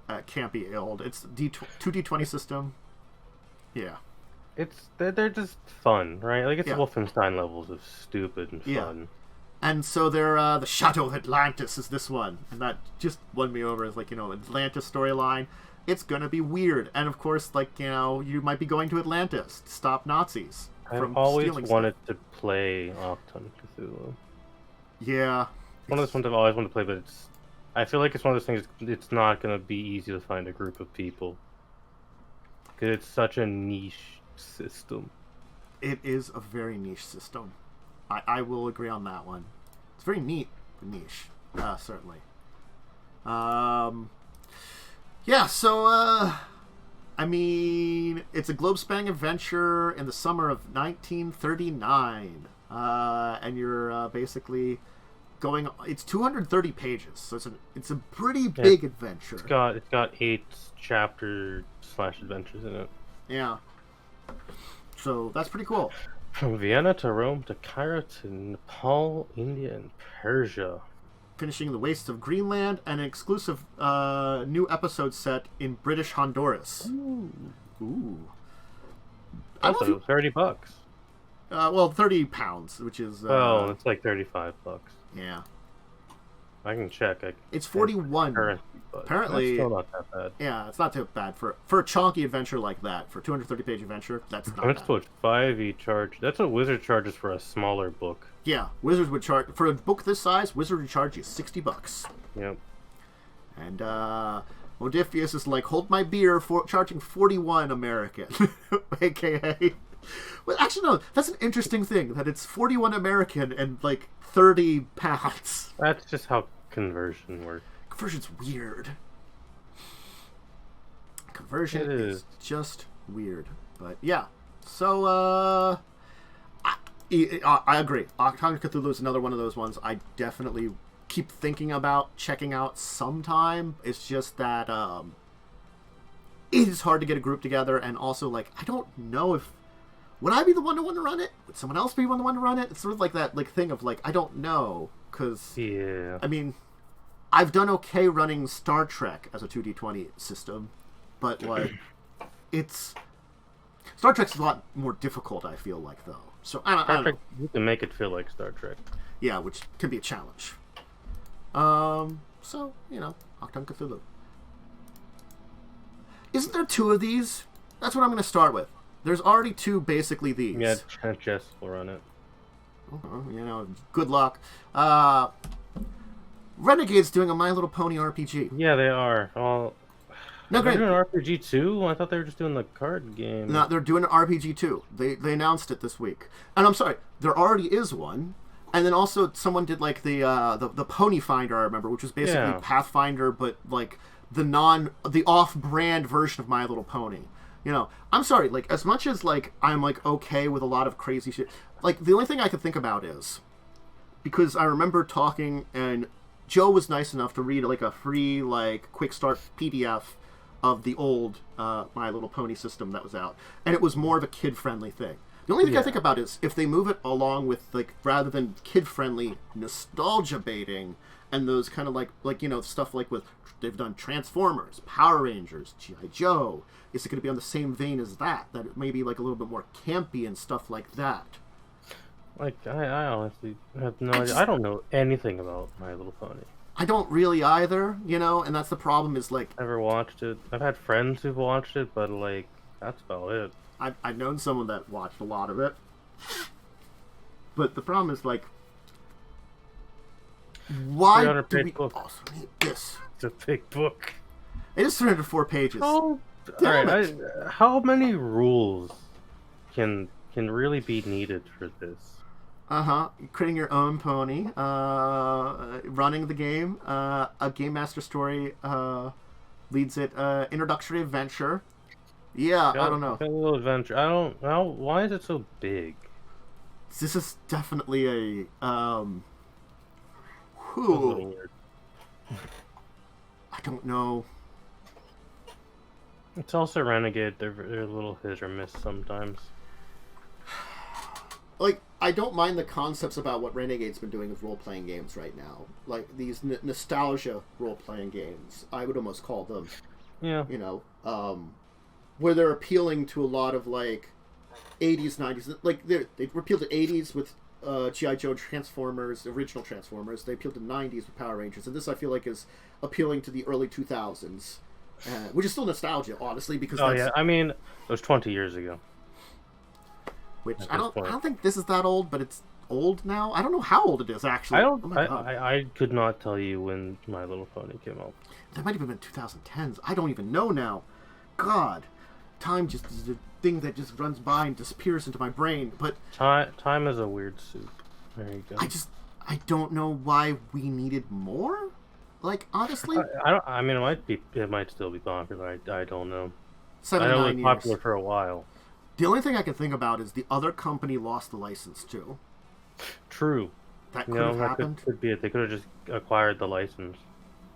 campy old. It's 2D20 system. Yeah, they're just fun, right? Like it's Yeah. Wolfenstein levels of stupid and fun. And so they're the Shadow of Atlantis is this one, and that just won me over as Atlantis storyline. It's gonna be weird, and of course, you might be going to Atlantis to stop Nazis from always stealing wanted stuff. to play Achtung Cthulhu. Yeah, One of those ones I've always wanted to play, but I feel like it's one of those things. It's not gonna be easy to find a group of people. Because it's such a niche system. It is a very niche system. I will agree on that one. It's very neat, but niche. Certainly. Yeah, so, I mean, it's a globe-spanning adventure in the summer of 1939. And you're basically going... It's 230 pages, so it's a pretty big adventure. It's got 8 chapter/adventures in it. Yeah. So, that's pretty cool. From Vienna to Rome to Cairo to Nepal, India, and Persia. Finishing the wastes of Greenland, and an exclusive new episode set in British Honduras. Ooh. Also, $30. Well, 30 pounds, which is... it's like $35. Yeah. I can check. It's 41. Apparently, that's still not that bad. Yeah, it's not too bad for a chunky adventure like that. For a 230-page adventure, that's not bad. That's what 5e charge. That's what Wizard charges for a smaller book. Yeah, Wizards would charge for a book this size. Wizard would charge you $60. Yep. And Modiphius is like, hold my beer for charging 41 American, aka. Well, actually, no. That's an interesting thing that it's 41 American and like 30 pounds. That's just how conversion works. Conversion's weird. Conversion is just weird. But yeah. So I agree. Octane Cthulhu is another one of those ones I definitely keep thinking about checking out sometime. It's just that it is hard to get a group together, and also like I don't know if would I be the one to want to run it? Would someone else be the one to run it? It's sort of like that thing of like I don't know, because I mean, I've done okay running Star Trek as a 2d20 system, but like it's Star Trek's a lot more difficult, I feel like, though. So I don't know. You can make it feel like Star Trek. Yeah, which can be a challenge. So, you know, Octane Cthulhu. Isn't there 2 of these? That's what I'm going to start with. There's already 2 basically these. Yeah, Jess will run it. You know, good luck. Renegade's doing a My Little Pony RPG. Yeah, they are. No, great. They're doing an RPG too? I thought they were just doing the card game. No, they're doing an RPG too. They announced it this week. And I'm sorry, there already is one. And then also someone did like the Pony Finder, I remember, which was basically Pathfinder, but like the off-brand version of My Little Pony. You know, I'm sorry, like as much as like I'm like okay with a lot of crazy shit, like the only thing I could think about is because I remember talking and Joe was nice enough to read like a free like quick start PDF of the old My Little Pony system that was out, and it was more of a kid-friendly thing. The only thing I think about is if they move it along with like rather than kid-friendly nostalgia baiting and those kind of like you know stuff like with they've done Transformers, Power Rangers, G.I. Joe. Is it going to be on the same vein as that? That it may be like a little bit more campy and stuff like that. Like I honestly have no idea. I don't know anything about My Little Pony. I don't really either, you know, and that's the problem is like... Never watched it. I've had friends who've watched it, but like, that's about it. I've known someone that watched a lot of it. But the problem is like... Why do we also need this? It's a big book. It is 304 pages. Oh, alright, how many rules can really be needed for this? Creating your own pony, running the game, a game master story leads it, introductory adventure. Yeah, I don't know. A little adventure. I don't know. Why is it so big? This is definitely a a little weird. I don't know. It's also Renegade. They're a little hit or miss sometimes. Like, I don't mind the concepts about what Renegade's been doing with role-playing games right now. Like, these nostalgia role-playing games, I would almost call them. Yeah. You know, where they're appealing to a lot of, like, 80s, 90s. Like, they appeal to 80s with G.I. Joe Transformers, original Transformers. They appeal to 90s with Power Rangers. And this, I feel like, is appealing to the early 2000s. Which is still nostalgia, honestly, because yeah, I mean, it was 20 years ago. Which I don't think this is that old, but it's old now. I don't know how old it is actually. I could not tell you when My Little Pony came out. That might have been 2010s. I don't even know now. God, time just is a thing that just runs by and disappears into my brain. But time is a weird soup. There you go. I don't know why we needed more. Like, honestly, I don't. I mean, it might still be popular. I don't know. I 7 to know it 9 was years. popular for a while. The only thing I can think about is the other company lost the license too. True. That could have That happened. could be it. They could have just acquired the license.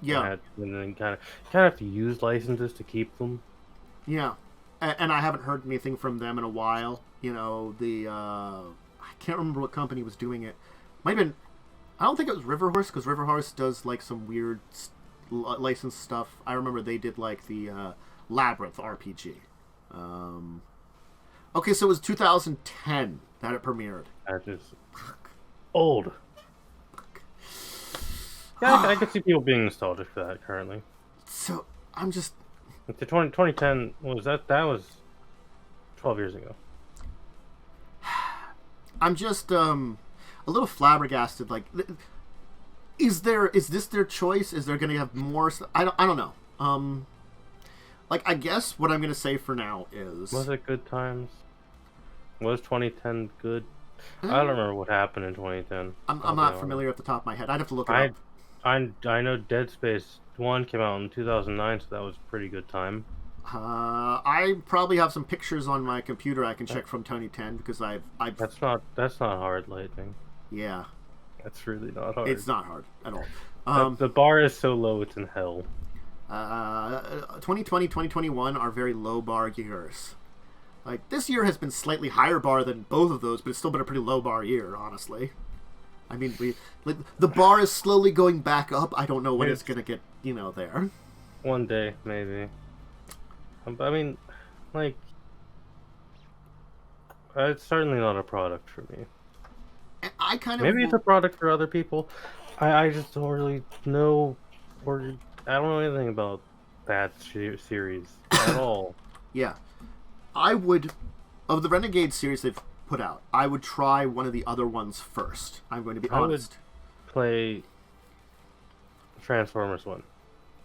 Yeah. And then kind of have to use licenses to keep them. Yeah. And I haven't heard anything from them in a while. You know, I can't remember what company was doing it. Might have been, I don't think it was Riverhorse, because Riverhorse does like some weird licensed stuff. I remember they did like the Labyrinth RPG. Okay, so it was 2010 that it premiered. That is old. Yeah, I could see people being nostalgic for that currently. So, I'm just... The 2010, that was 12 years ago. I'm just a little flabbergasted. Like, is this their choice? Is there going to have more? I don't know. Like, I guess what I'm going to say for now is, Was it good times? Was 2010 good? I don't remember what happened in 2010. I'm not familiar at the top of my head. I'd have to look it up. I know Dead Space 1 came out in 2009, so that was a pretty good time. I probably have some pictures on my computer I can check from 2010 because I've That's not hard, Lightning. Yeah. That's really not hard. It's not hard at all. The bar is so low it's in hell. 2020, 2021 are very low bar years. Like, this year has been slightly higher bar than both of those, but it's still been a pretty low bar year, honestly. I mean, the bar is slowly going back up. I don't know when it's gonna get, there. One day, maybe. I mean, like, it's certainly not a product for me. And I kind of... Maybe it's a product for other people. I just don't really know, or I don't know anything about that series at all. Yeah. I would, of the Renegade series they've put out, I would try one of the other ones first. I'm going to be honest. I would play Transformers 1,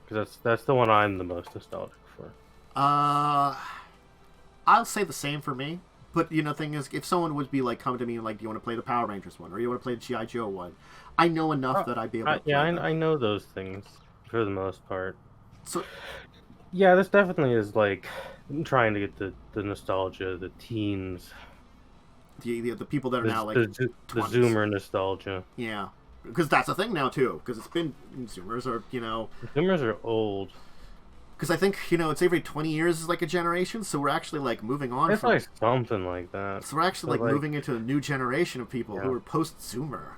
because that's the one I'm the most nostalgic for. I'll say the same for me. But, the thing is, if someone would be, like, coming to me and, like, do you want to play the Power Rangers one? Or you want to play the G.I. Joe one? I know enough that I'd be able to play them. I know those things, for the most part. So, yeah, this definitely is, like, trying to get the nostalgia, the teens. The people that are now, like, the Zoomer nostalgia. Yeah. Because that's a thing now, too. Because it's been... Zoomers are, Zoomers are old. Because I think, it's every 20 years is like a generation, so we're actually, like, moving on it's like something like that. So we're actually, like, moving into a new generation of people who are post-Zoomer.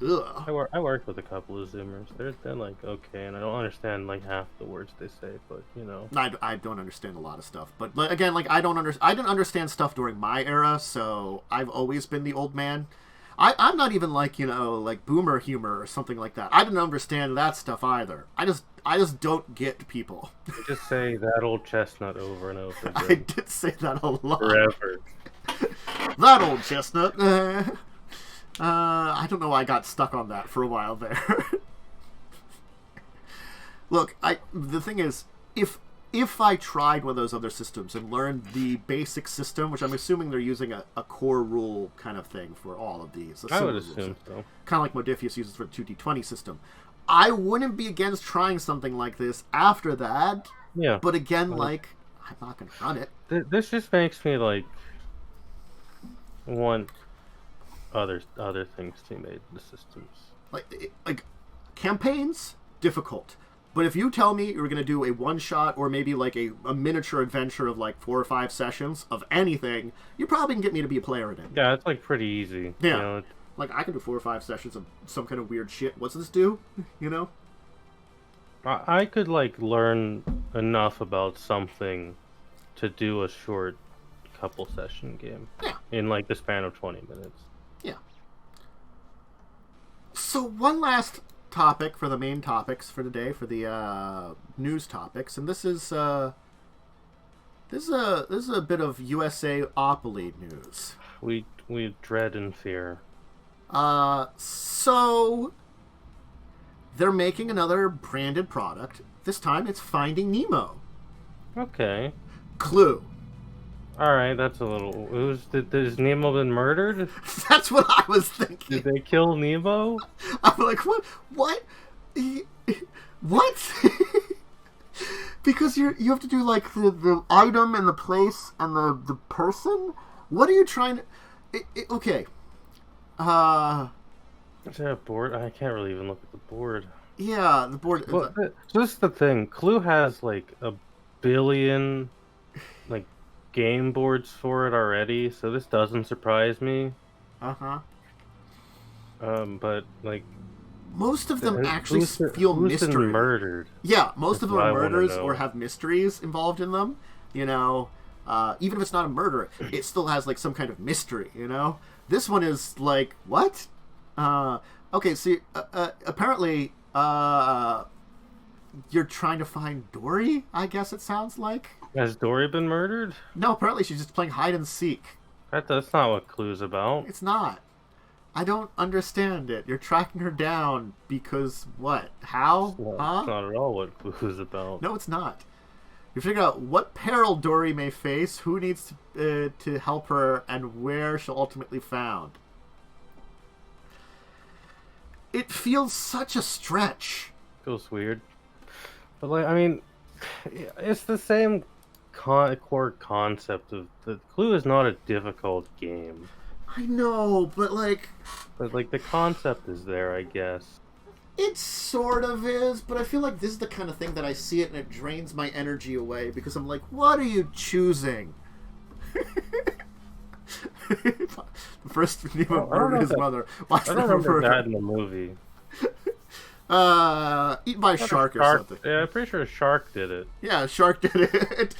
Ugh. I worked with a couple of Zoomers. They're like, okay, and I don't understand, like, half the words they say, but, I don't understand a lot of stuff. But, again, like, I didn't understand stuff during my era, so I've always been the old man. I'm not even like, like boomer humor or something like that. I didn't understand that stuff either. I just don't get people. You just say that old chestnut over and over again. I did say that a lot. Forever. That old chestnut. I don't know why I got stuck on that for a while there. Look, the thing is, if I tried one of those other systems and learned the basic system, which I'm assuming they're using a core rule kind of thing for all of these. I would assume so. Kind of like Modiphius uses for the 2D20 system. I wouldn't be against trying something like this after that. Yeah. But again, like, I'm not going to run it. This just makes me, like, want other things to be made in the systems. Like campaigns, difficult. But if you tell me you're going to do a one-shot or maybe like a miniature adventure of like 4 or 5 sessions of anything, you probably can get me to be a player in it. Yeah, it's like pretty easy. Yeah. Like, I can do 4 or 5 sessions of some kind of weird shit. What's this do? I could, like, learn enough about something to do a short couple session game. Yeah. In, like, the span of 20 minutes. Yeah. So, one last topic for the main topics for today, for the news topics, and this is a bit of Usaoploy news. We dread and fear. So they're making another branded product. This time it's Finding Nemo. Okay. Clue. All right, that's a little. Has Nemo been murdered? That's what I was Did thinking. they kill Nemo? I'm like, what? What? What? Because you have to do like the item and the place and the person. What are you trying to? Okay. Is there a board? I can't really even look at the board. Yeah, the board. Well, so this is the thing. Clue has like a billion like game boards for it already, so this doesn't surprise me. Uh-huh. But like Most of them actually who's feel who's been mystery. murdered? Yeah, most That's of them what are I wanna murders know. or have mysteries involved in them. You know, even if it's not a murder, it still has like some kind of mystery. You know, this one is like what? Okay, so apparently, you're trying to find Dory. I guess it sounds like. Has Dory been murdered? No, apparently she's just playing hide and seek. That's not what Clue's about. It's not. I don't understand it. You're tracking her down because what? How? Well, Huh? it's not at all what Clue's about. No, it's not. You figure out what peril Dory may face, who needs to help her, and where she'll ultimately found. It feels such a stretch. Feels weird. But like, I mean, it's the same core concept of the Clue is not a difficult game, I know, but like, but like the concept is there, I guess. it sort of is, but I feel like this is the kind of thing that I see it and it drains my energy away because I'm like, what are you choosing? The first Nemo murdered his mother. Watch I the don't remember murder. that in the movie. Eaten by a shark or something. Yeah, I'm pretty sure a shark did it. Yeah, a shark did it.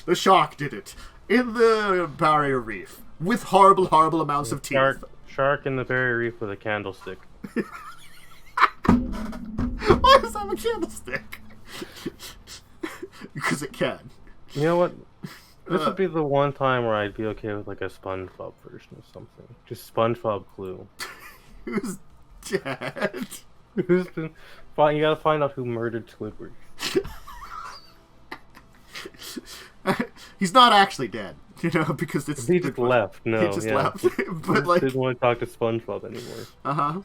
The shark did it in the barrier reef with horrible, horrible amounts of teeth. Shark in the barrier reef with a candlestick. Why does that have a candlestick? Because it can. You know what? This would be the one time where I'd be okay with like a SpongeBob version of something. Just SpongeBob Clue. Who's dead? Who's been? You gotta find out who murdered Squidward. He's not actually dead, you know, because it's He just left. No, he just yeah. left. But He like, didn't want to talk to SpongeBob anymore.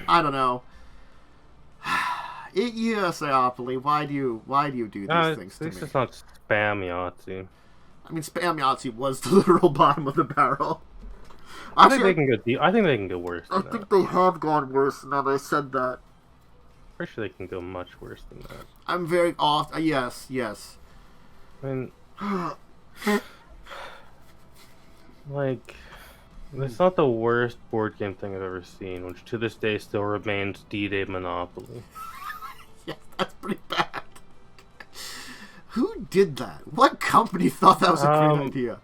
I don't know. Usaoploy, why do you do these things to me? This is not spam Yahtzee. I mean, spam Yahtzee was the literal bottom of the barrel. I think they can go. I think they can go worse. I think they have gone worse now that I said that. Pretty sure they can go much worse than that. I'm very off. Yes. I mean, like, it's not the worst board game thing I've ever seen, which to this day still remains D-Day Monopoly. Yeah, that's pretty bad. Who did that? What company thought that was a great idea?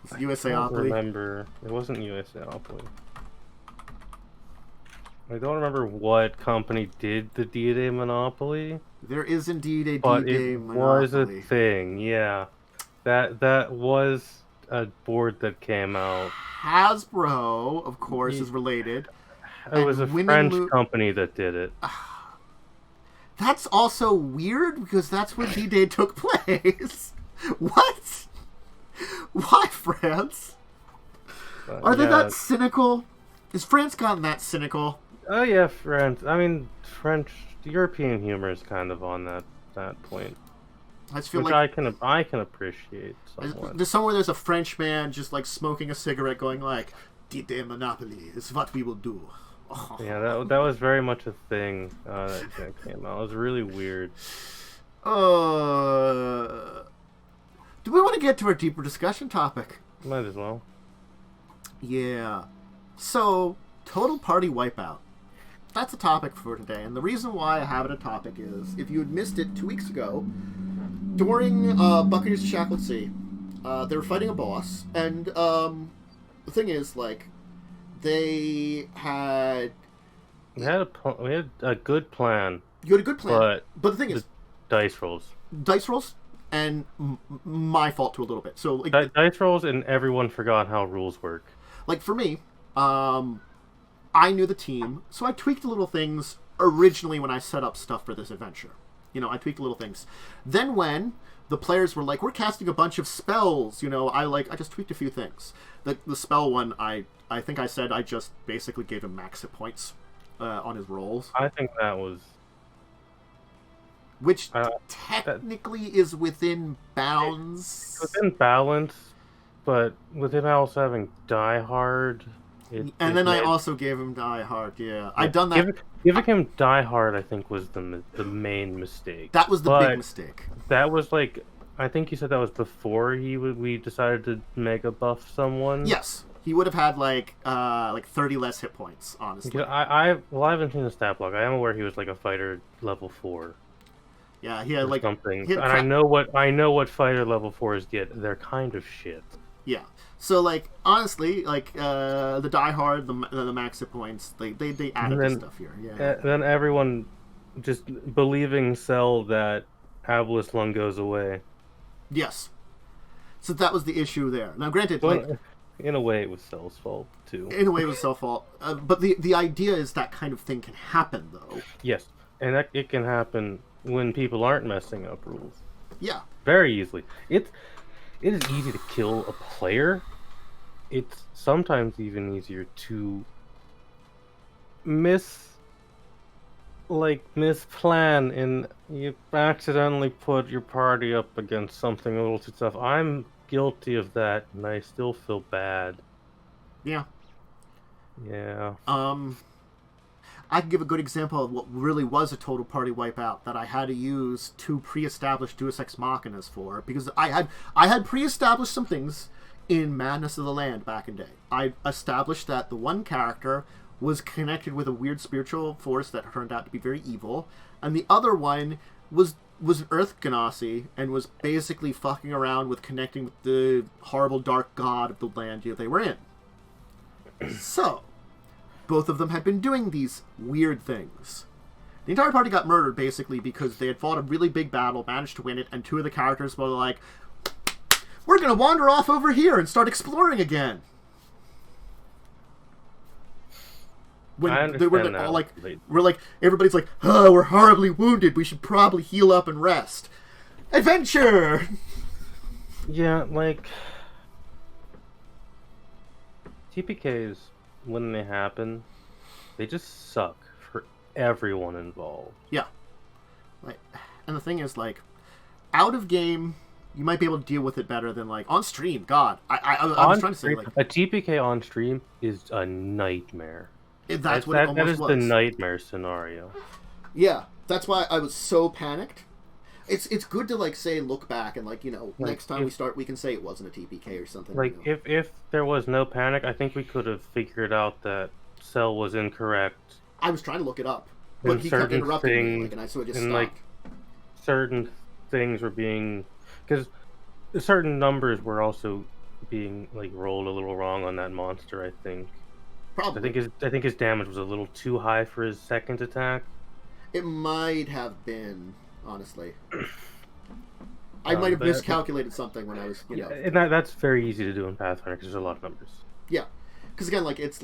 Was it I don't Usaoploy? remember. It wasn't Usaoploy. I don't remember what company did the D-Day Monopoly. There is indeed a But D-Day it Monopoly. was a thing, yeah. That was a board that came out. Hasbro, of course, is related. It was a French company that did it. That's also weird because that's when D-Day took place. What? Why France? Are they that cynical? Is France gotten that cynical? Oh yeah, France. I mean, European humor is kind of on that point. I just feel which like I can appreciate somewhat. There's somewhere there's a French man just like smoking a cigarette, going like, "D-Day Monopoly is what we will do." Oh. Yeah, that was very much a thing that came out. It was really weird. Do we want to get to our deeper discussion topic? Might as well. Yeah. So, total party wipeout. That's a topic for today, and the reason why I have it a topic is, if you had missed it 2 weeks ago, during Buccaneers of Shackled Sea, they were fighting a boss, and the thing is, like, we had a good plan. You had a good plan, but the thing is, dice rolls, and my fault too a little bit. So like, dice rolls, and everyone forgot how rules work. Like for me, I knew the team, so I tweaked little things originally when I set up stuff for this adventure. I tweaked little things. Then when the players were like, we're casting a bunch of spells, I just tweaked a few things. The spell one, I think I said I just basically gave him max hit points on his rolls. I think that was... Which technically is within bounds. Within balance, but with him also having Die Hard... I also gave him Die Hard, yeah. I've done that. Giving him Die Hard, I think, was the main mistake. That was the big mistake. That was like... I think you said that was before we decided to mega buff someone. Yes. He would have had like 30 less hit points, honestly. I haven't seen the stat block. I am aware he was like a fighter level 4. Yeah, he had like something. And I know what fighter level 4s get. They're kind of shit. Yeah. So like honestly, like the Die Hard, the max hit points, they added this stuff here. Yeah. Then everyone just believing Cell that Abilis Lung goes away. Yes. So that was the issue there. Now, granted, in a way, it was Cell's fault too. In a way, it was Cell's fault. But the idea is that kind of thing can happen, though. Yes, and it can happen when people aren't messing up rules. Yeah. Very easily. It is easy to kill a player. It's sometimes even easier to misplan and you accidentally put your party up against something a little too tough. I'm guilty of that, and I still feel bad. Yeah. Yeah. I can give a good example of what really was a total party wipeout that I had to use 2 pre-established Deus Ex Machinas for, because I had pre-established some things in Madness of the Land back in day. I established that the one character was connected with a weird spiritual force that turned out to be very evil, and the other one was an Earth Ganassi and was basically fucking around with connecting with the horrible dark god of the land they were in. So, both of them had been doing these weird things. The entire party got murdered, basically, because they had fought a really big battle, managed to win it, and 2 of the characters were like, we're gonna wander off over here and start exploring again. When they were all like, everybody's like, oh, we're horribly wounded, we should probably heal up and rest. Adventure! Yeah, like, TPKs, when they happen, they just suck for everyone involved. Yeah. And the thing is, out of game, you might be able to deal with it better than, on stream. God, I was trying to say, a TPK on stream is a nightmare. That's what it almost was. That is the nightmare scenario. Yeah, that's why I was so panicked. It's good to look back and next time we start we can say it wasn't a TPK or something. If there was no panic, I think we could have figured out that Cell was incorrect. I was trying to look it up, but he kept interrupting me, and I just stopped. Certain things were being, because certain numbers were also being rolled a little wrong on that monster. I think. Probably. I think his damage was a little too high for his second attack. It might have been, honestly. I might have miscalculated something when I was, And that's very easy to do in Pathfinder because there's a lot of numbers. Yeah, because again, it's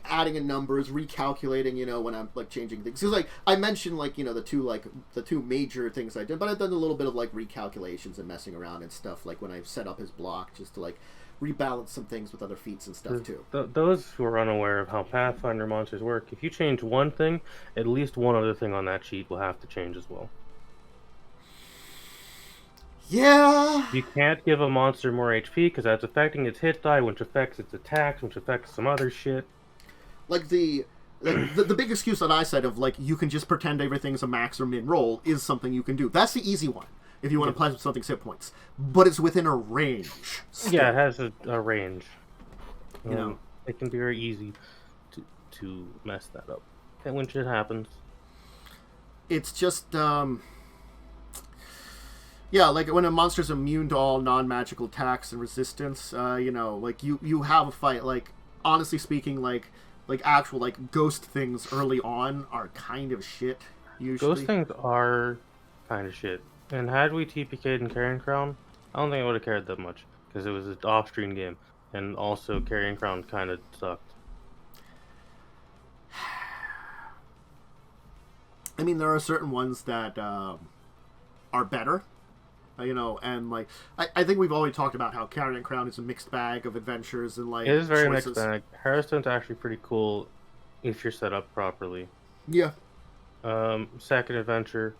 adding in numbers, recalculating, when I'm changing things. Because I mentioned the two major things I did, but I've done a little bit of recalculations and messing around and stuff. When I set up his block, just to rebalance some things with other feats and stuff too. Those who are unaware of how Pathfinder monsters work, if you change one thing, at least one other thing on that sheet will have to change as well. Yeah. You can't give a monster more HP because that's affecting its hit die, which affects its attacks, which affects some other shit. The big excuse that I said of you can just pretend everything's a max or min roll is something you can do. That's the easy one. If you want to play something hit points, but it's within a range. Still. Yeah, it has a range. It can be very easy to mess that up, and when shit happens, it's just when a monster's immune to all non-magical attacks and resistance. You have a fight. Honestly speaking, actual ghost things early on are kind of shit. Usually, ghost things are kind of shit. And had we TPK'd in Carrion Crown, I don't think I would have cared that much, because it was an off-stream game, and also Carrion Crown kind of sucked. I mean, there are certain ones that are better, and like I think we've already talked about how Carrion Crown is a mixed bag of adventures and like It is very choices. mixed bag. Hearthstone's actually pretty cool if you're set up properly. Yeah. Second adventure,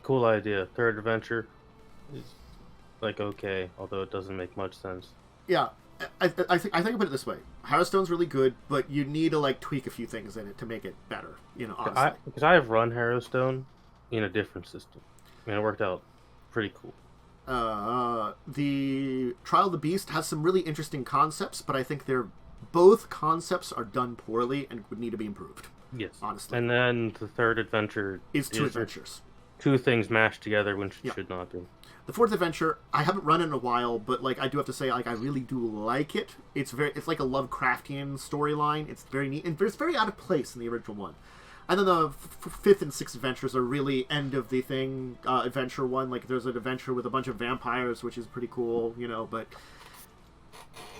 cool idea. Third adventure is like okay, although it doesn't make much sense. Yeah. I think I put it this way: Hearthstone's really good, but you need to like tweak a few things in it to make it better. Honestly. Because I have run Hearthstone in a different system, and it worked out pretty cool. The Trial of the Beast has some really interesting concepts, but I think both concepts are done poorly and would need to be improved. Yes, honestly. And then the third adventure is two adventures, two things mashed together, which should not be. The fourth adventure, I haven't run in a while, but like I do have to say, like I really do like it. It's like a Lovecraftian storyline. It's very neat and it's very out of place in the original one. And then the fifth and sixth adventures are really end of the thing adventure one. Like there's an adventure with a bunch of vampires, which is pretty cool, But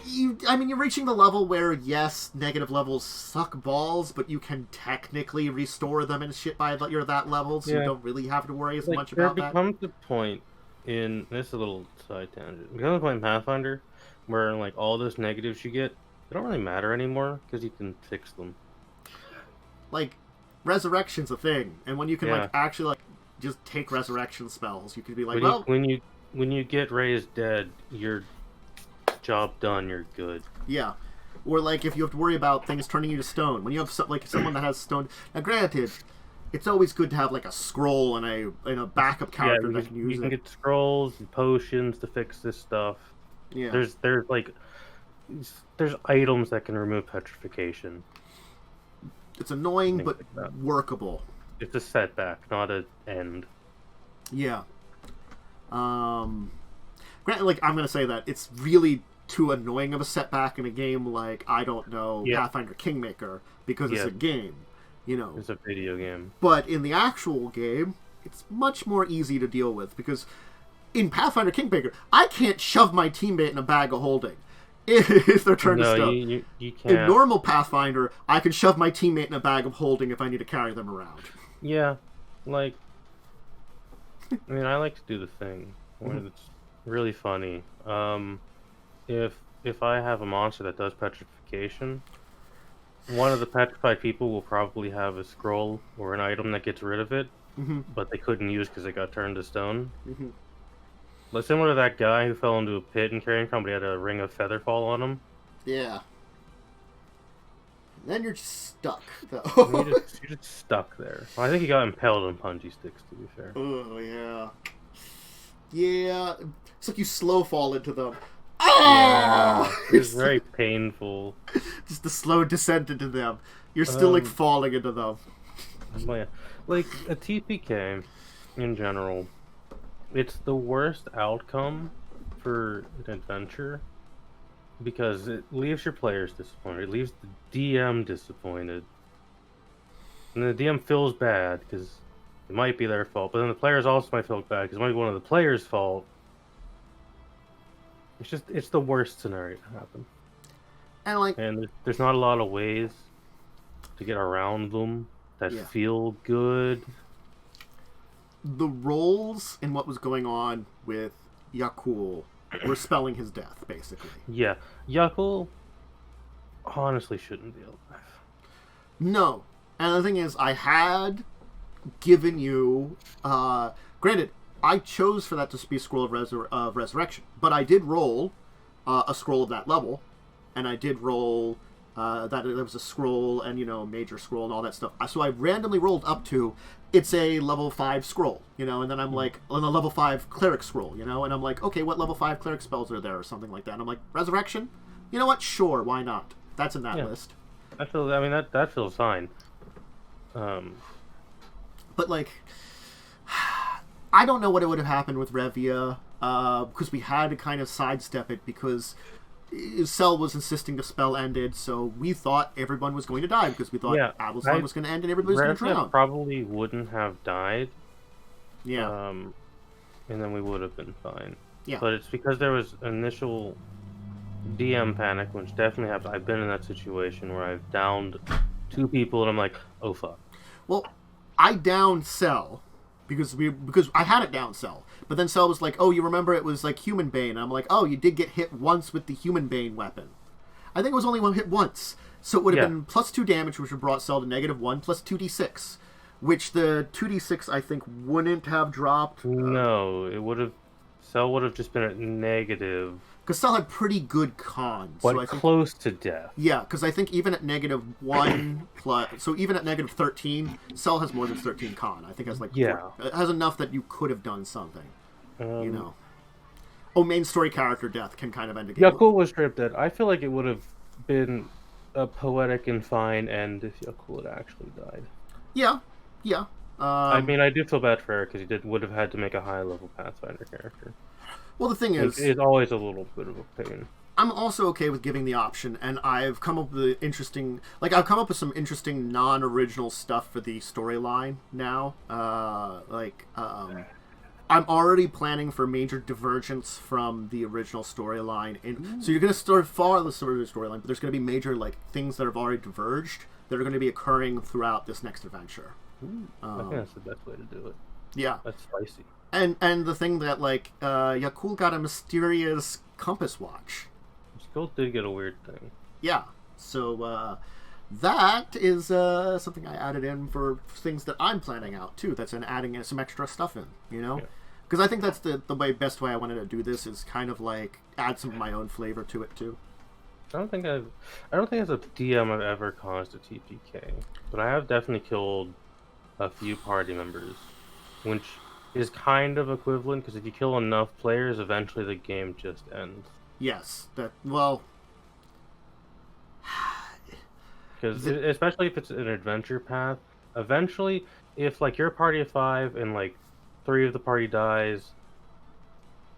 you're reaching the level where yes, negative levels suck balls, but you can technically restore them and shit by you're that level, so you don't really have to worry as much about that. There becomes the point in this is a little side tangent. There becomes a point in Pathfinder where like all those negatives you get, they don't really matter anymore because you can fix them. Like resurrection's a thing, and when you can like actually like just take resurrection spells, you could be like, when you get raised dead, you're job done, you're good. Yeah. Or like if you have to worry about things turning you to stone, when you have like someone that has stone. Now granted, it's always good to have like a scroll and a backup character that can use it. You can get scrolls and potions to fix this stuff. Yeah. There's items that can remove petrification. It's annoying but workable. It's a setback, not an end. Yeah. Granted, like I'm gonna say that it's really too annoying of a setback in a game like Pathfinder Kingmaker because it's a game, It's a video game. But in the actual game, it's much more easy to deal with because in Pathfinder Kingmaker, I can't shove my teammate in a bag of holding if they're turned to stone. You can't. In normal Pathfinder, I can shove my teammate in a bag of holding if I need to carry them around. Yeah, like I like to do the thing where it's really funny. If I have a monster that does petrification, one of the petrified people will probably have a scroll or an item that gets rid of it, but they couldn't use because it got turned to stone. Like similar to that guy who fell into a pit in Carrion Crown, but he had a ring of feather fall on him. Yeah. Then you're just stuck, though. you're just stuck there. Well, I think he got impaled on punji sticks, to be fair. Oh, yeah. Yeah. It's like you slow fall into them. Yeah, it's very painful. Just the slow descent into them. You're still like falling into them. Like a TPK in general, it's the worst outcome for an adventure because it leaves your players disappointed. It leaves the DM disappointed, and the DM feels bad because it might be their fault, but then the players also might feel bad because it might be one of the players' fault. It's the worst scenario to happen. And there's not a lot of ways to get around them that feel good. The roles in what was going on with Yakul were spelling his death, basically. Yeah. Yakul honestly shouldn't be alive. No. And the thing is, I had given you... granted, I chose for that to be a scroll of resurrection, but I did roll a scroll of that level, and I did roll that there was a scroll and major scroll and all that stuff. So I randomly rolled up to it's a level 5 scroll, and then I'm like on a level 5 cleric scroll, and I'm like, okay, what level 5 cleric spells are there or something like that? And I'm like, resurrection? You know what? Sure, why not? That's in that list. That feels fine. But like. I don't know what it would have happened with Revia, because we had to kind of sidestep it because Cell was insisting the spell ended, so we thought everyone was going to die because we thought Abel's was going to end and everybody was going to drown. Probably wouldn't have died. Yeah. And then we would have been fine. Yeah. But it's because there was initial DM panic, which definitely happened. I've been in that situation where I've downed 2 people and I'm like, oh fuck. Well, I downed Cell because I had it down Cell, but then Cell was like, "Oh, you remember it was like Human Bane?" And I'm like, "Oh, you did get hit once with the Human Bane weapon." I think it was only one hit once, so it would have been +2 damage, which would have brought Cell to -1 plus 2d6, which the 2d6 I think wouldn't have dropped. No, it would have. Cell would have just been at negative. Because Cell had pretty good con. But so I think, close to death. Yeah, because I think even at -1 plus... So even at -13, Cell has more than 13 con. I think it has like... Yeah. It has enough that you could have done something. You know. Oh, main story character death can kind of end a game. Yakul was stripped dead. I feel like it would have been a poetic and fine end if Yakul had actually died. Yeah, yeah. I mean, I do feel bad for Eric because he would have had to make a high-level Pathfinder character. Well, the thing is... It's always a little bit of a pain. I'm also okay with giving the option, and I've come up with interesting... Like, I've come up with some interesting non-original stuff for the storyline now. I'm already planning for major divergence from the original storyline. So you're going to start follow the storyline, but there's going to be major, like, things that have already diverged that are going to be occurring throughout this next adventure. I think that's the best way to do it. Yeah. That's spicy. And the thing that, like, Yakul got a mysterious compass watch. Skull did get a weird thing. Yeah. So, that is something I added in for things that I'm planning out, too. That's adding some extra stuff in, you know? Because I think that's the best way I wanted to do this is kind of, like, add some of my own flavor to it, too. I don't think as a DM I've ever caused a TPK, but I have definitely killed a few party members, which is kind of equivalent because if you kill enough players, eventually the game just ends. Yes, well, because especially if it's an adventure path, eventually, if like you're a party of 5 and like 3 of the party dies,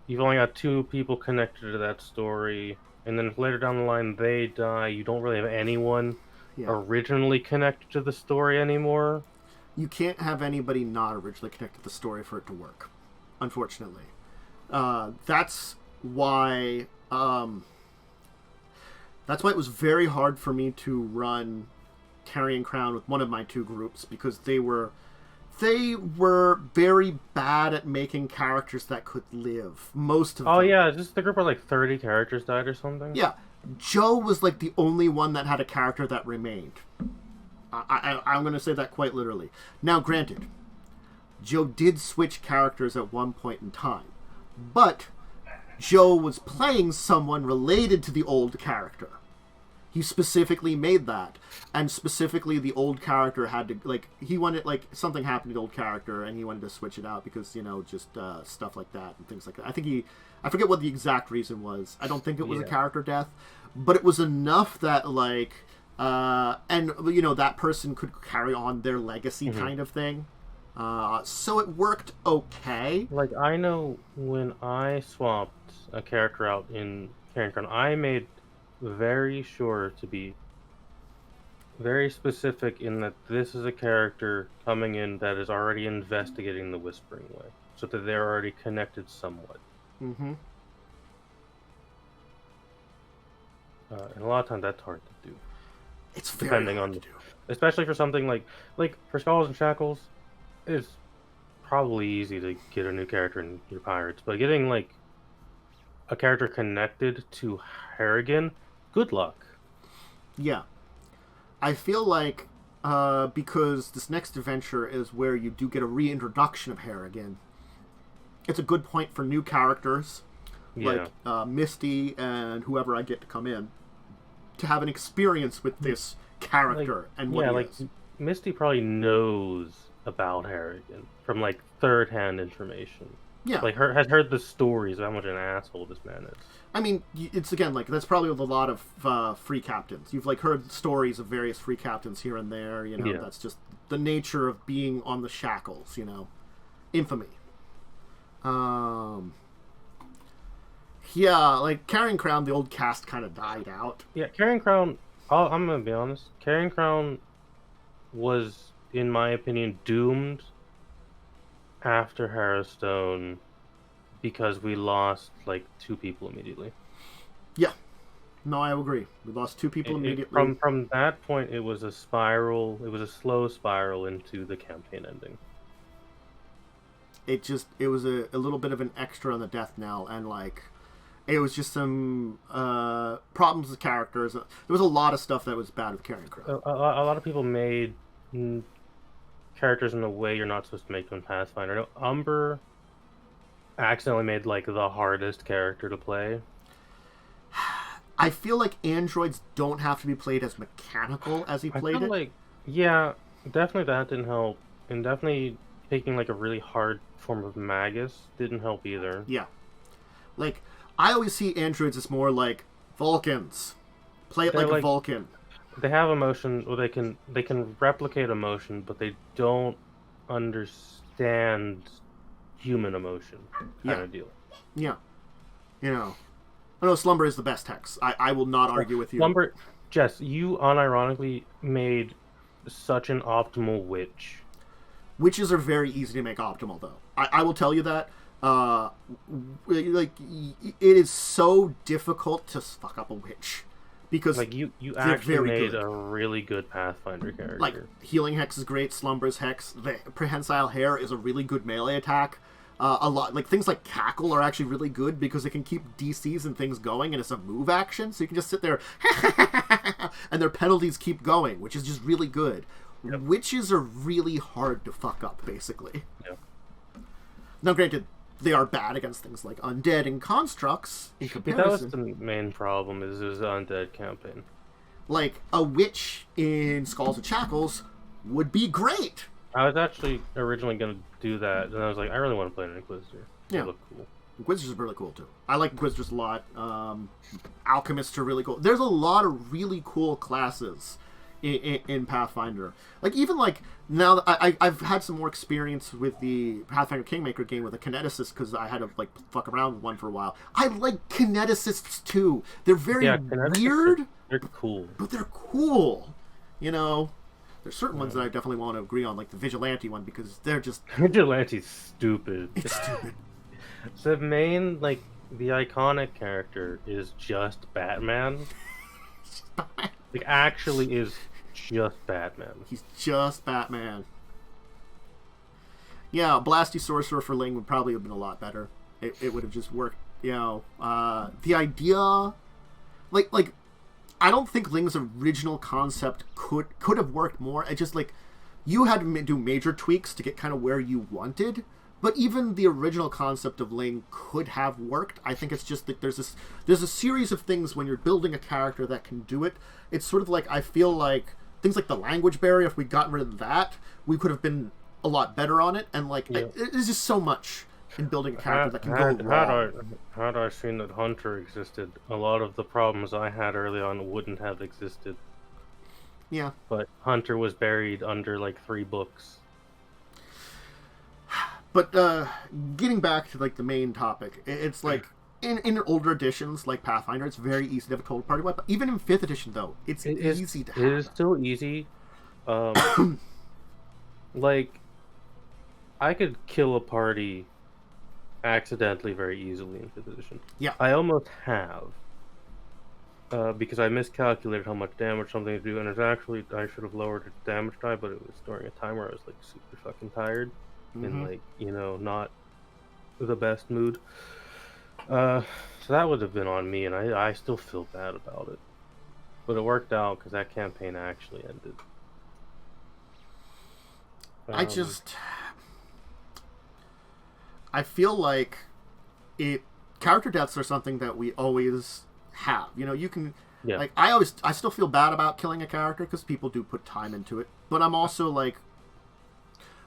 you've only got 2 people connected to that story. And then if later down the line they die, you don't really have anyone originally connected to the story anymore. You can't have anybody not originally connected to the story for it to work, unfortunately. That's why it was very hard for me to run Carrying Crown with one of my 2 groups because they were very bad at making characters that could live. Most of them. Oh yeah, just the group where like 30 characters died or something. Yeah, Joe was like the only one that had a character that remained. I'm going to say that quite literally. Now, granted, Joe did switch characters at one point in time, but Joe was playing someone related to the old character. He specifically made that, and specifically the old character had to, like, he wanted, like, something happened to the old character, and he wanted to switch it out because, you know, just stuff like that and things like that. I forget what the exact reason was. I don't think it was a character death, but it was enough that, like, and, you know, that person could carry on their legacy kind of thing. So it worked okay. Like, I know when I swapped a character out in Carrying Crown, I made very sure to be very specific in that this is a character coming in that is already investigating the Whispering Way, so that they're already connected somewhat. Mm-hmm. And a lot of times that's hard to do. It's very hard to do. Especially for something like for Skulls and Shackles, it's probably easy to get a new character in your pirates, but getting like a character connected to Harrigan, good luck. Yeah. I feel like because this next adventure is where you do get a reintroduction of Harrigan, it's a good point for new characters like Misty and whoever I get to come in to have an experience with this character and what he is. Misty probably knows about Harrigan from like third-hand information. Yeah, like has heard the stories of how much an asshole this man is. I mean, it's again like that's probably with a lot of free captains. You've like heard stories of various free captains here and there. You know, that's just the nature of being on the shackles. You know, infamy. Yeah, like Carrying Crown, the old cast kind of died out. Yeah, Carrying Crown. I'm gonna be honest. Carrying Crown was, in my opinion, doomed after Harrowstone because we lost like 2 people immediately. Yeah, No, I agree. We lost 2 people immediately. From that point, it was a spiral. It was a slow spiral into the campaign ending. It was a little bit of an extra on the death knell, and like it was just some problems with characters. There was a lot of stuff that was bad with carrying crew. A lot of people made characters in a way you're not supposed to make them in Pathfinder. No, Umber accidentally made like the hardest character to play. I feel like androids don't have to be played as mechanical as he played it. Like, yeah, definitely that didn't help, and definitely taking like a really hard form of Magus didn't help either. Yeah, like I always see androids as more like Vulcans. Play it like a Vulcan. They have emotion, or they can replicate emotion, but they don't understand human emotion kind of deal. Yeah, you know. I know Slumber is the best hex. I will not argue with you. Slumber, Jess, you unironically made such an optimal witch. Witches are very easy to make optimal, though. I will tell you that. Like, it is so difficult to fuck up a witch. Because like you actually made a really good Pathfinder character. Like, Healing Hex is great, Slumber's Hex. The Prehensile Hair is a really good melee attack. A lot, like things like Cackle are actually really good because it can keep DCs and things going, and it's a move action, so you can just sit there and their penalties keep going, which is just really good. Yep. Witches are really hard to fuck up, basically. Yep. Now, granted, they are bad against things like undead and constructs in comparison. That was the main problem, is the undead campaign. Like, a witch in Skulls and Shackles would be great. I was actually originally going to do that, and I was like, I really want to play an Inquisitor. Yeah. They look cool. Inquisitors are really cool, too. I like Inquisitors a lot. Alchemists are really cool. There's a lot of really cool classes in Pathfinder. Like, even, like, now that I've had some more experience with the Pathfinder Kingmaker game with a kineticist, because I had to, like, fuck around with one for a while. I like kineticists, too. They're very weird. They're cool. But they're cool. You know? There's certain ones that I definitely want to agree on, like the Vigilante one, because they're just... Vigilante's stupid. It's stupid. So the main, like, the iconic character is just Batman. Like, actually is just Batman. He's just Batman. Yeah, Blasty Sorcerer for Ling would probably have been a lot better. It would have just worked, you know. The idea... Like... I don't think Ling's original concept could have worked more. It just, like, you had to do major tweaks to get kind of where you wanted, but even the original concept of Ling could have worked. I think it's just that there's a series of things when you're building a character that can do it. It's sort of like, I feel like things like the language barrier, if we'd gotten rid of that, we could have been a lot better on it, and like there's just so much in building a character that can go wrong. Had I seen that Hunter existed, a lot of the problems I had early on wouldn't have existed. Yeah. But Hunter was buried under like 3 books. But getting back to like the main topic, it's like in older editions like Pathfinder, it's very easy to have a total party wipe. Even in 5th edition, though, it's easy to have. It is still easy. Like, I could kill a party accidentally very easily in 5th edition. Yeah. I almost have. Because I miscalculated how much damage something would do, and it's actually, I should have lowered its damage die, but it was during a time where I was like super fucking tired and like, you know, not the best mood. So that would have been on me, and I still feel bad about it. But it worked out because that campaign actually ended. I feel like character deaths are something that we always have. You know, you can like I still feel bad about killing a character because people do put time into it. But I'm also like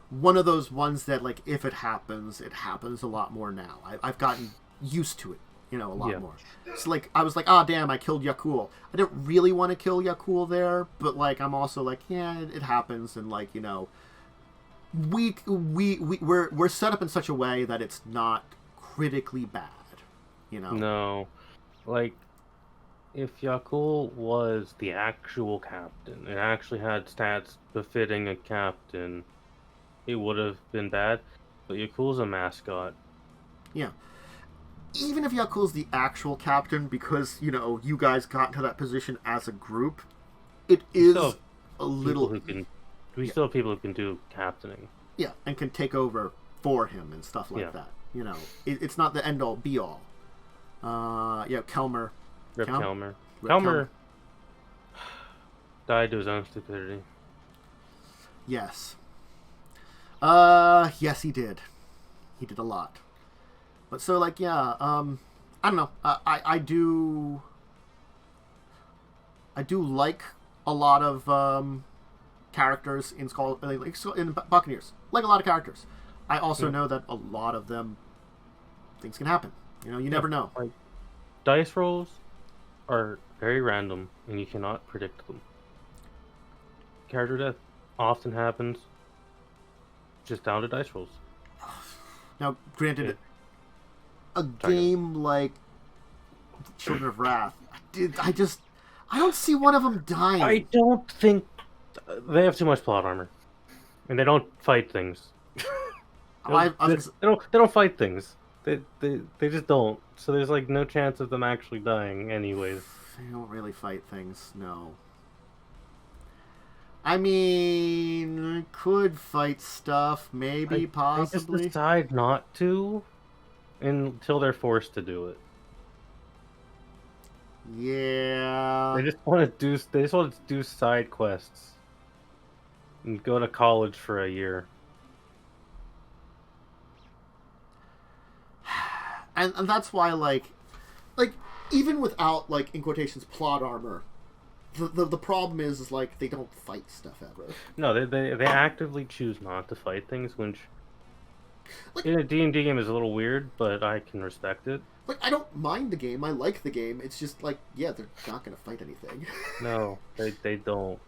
one of those ones that, like, if it happens a lot more now. I've gotten used to it, you know, a lot more. So like I was like, oh damn, I killed Yakul. I didn't really want to kill Yakul there, but like I'm also like, yeah, it happens, and like, you know, we're set up in such a way that it's not critically bad, you know. No, like, if Yakul was the actual captain, it actually had stats befitting a captain, it would have been bad. But Yakul's a mascot. Yeah. even if Yakul's the actual captain, because, you know, you guys got into that position as a group, it is a little... We still have people who can do captaining. Yeah, and can take over for him and stuff like that. You know, it's not the end-all, be-all. Kelmer. Rip Kelmer. Kelmer died to his own stupidity. Yes. Yes, he did. He did a lot. But so, like, yeah, I don't know. I do like a lot of characters in in Buccaneers. Like a lot of characters. I also know that a lot of them, things can happen. You know, you never know. Like, dice rolls are very random, and you cannot predict them. Character death often happens just down to dice rolls. Now, granted, a game like Children of Wrath, I don't see one of them dying. I don't think they have too much plot armor, and they don't fight things. They don't fight things. They just don't. So there's like no chance of them actually dying, anyways. They don't really fight things, no. I mean, could fight stuff, maybe, possibly. They just decide not to until they're forced to do it. Yeah. They just want to do side quests and go to college for a year. And that's why, like even without, like, in quotations, plot armor, the problem is like they don't fight stuff ever. No, they actively choose not to fight things, which in a D&D game is a little weird, but I can respect it. Like, I don't mind the game. I like the game. It's just like, yeah, they're not going to fight anything. No, they don't.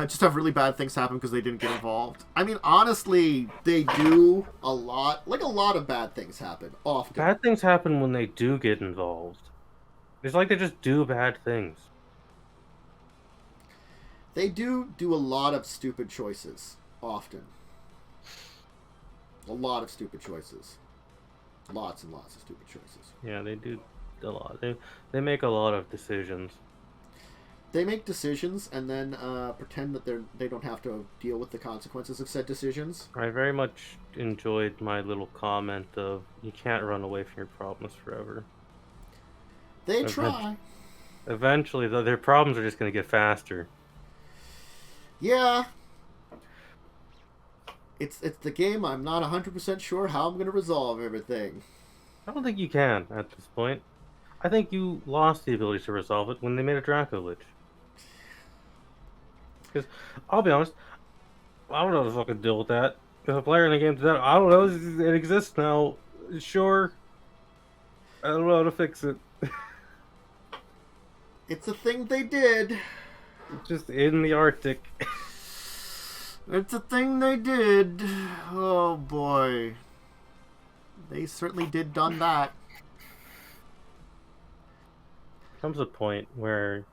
Just have really bad things happen because they didn't get involved. I mean, honestly, they do a lot. Like, a lot of bad things happen often. Bad things happen when they do get involved. It's like they just do bad things. They do a lot of stupid choices often. A lot of stupid choices. Lots and lots of stupid choices. Yeah, they do a lot. They make a lot of decisions. They make decisions and then pretend that they don't have to deal with the consequences of said decisions. I very much enjoyed my little comment of, you can't run away from your problems forever. They try. Eventually, though, their problems are just going to get faster. Yeah. It's the game. I'm not 100% sure how I'm going to resolve everything. I don't think you can at this point. I think you lost the ability to resolve it when they made a Draco Lich. Because, I'll be honest, I don't know how to fucking deal with that. If a player in the game does that, I don't know, it exists now. Sure. I don't know how to fix it. It's a thing they did. It's just in the Arctic. It's a thing they did. Oh boy. They certainly did done that. Comes a point where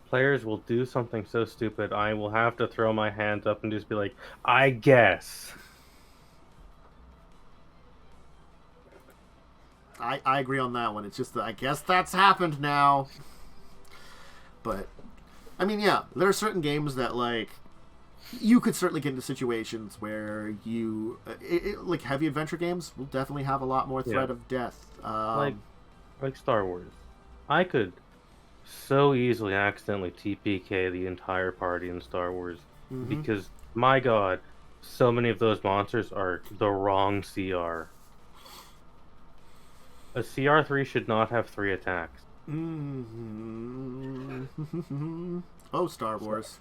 players will do something so stupid, I will have to throw my hands up and just be like, I guess. I agree on that one. It's just that I guess that's happened now. But, I mean, yeah, there are certain games that, like, you could certainly get into situations where you... like, heavy adventure games will definitely have a lot more threat of death. Like Star Wars. I could so easily accidentally TPK the entire party in Star Wars. Mm-hmm. Because, my god, so many of those monsters are the wrong CR. A CR3 should not have 3 attacks. Mm-hmm. Oh, Star Wars.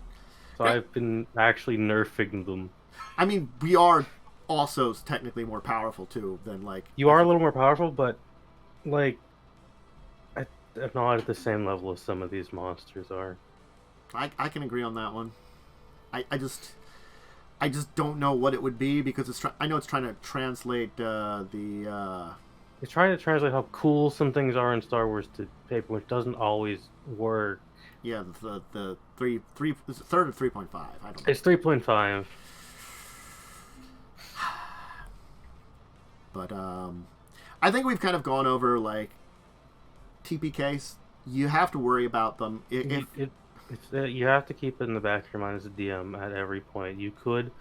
So I've been actually nerfing them. I mean, we are also technically more powerful, too, than, like... You are a little more powerful, but, like, I'm not at the same level as some of these monsters are. I can agree on that one. I just don't know what it would be, because I know it's trying to translate It's trying to translate how cool some things are in Star Wars to paper, which doesn't always work. Yeah, the third of 3.5. I don't know. It's 3.5. But I think we've kind of gone over like TPKs. You have to worry about them. You have to keep it in the back of your mind as a DM at every point. You could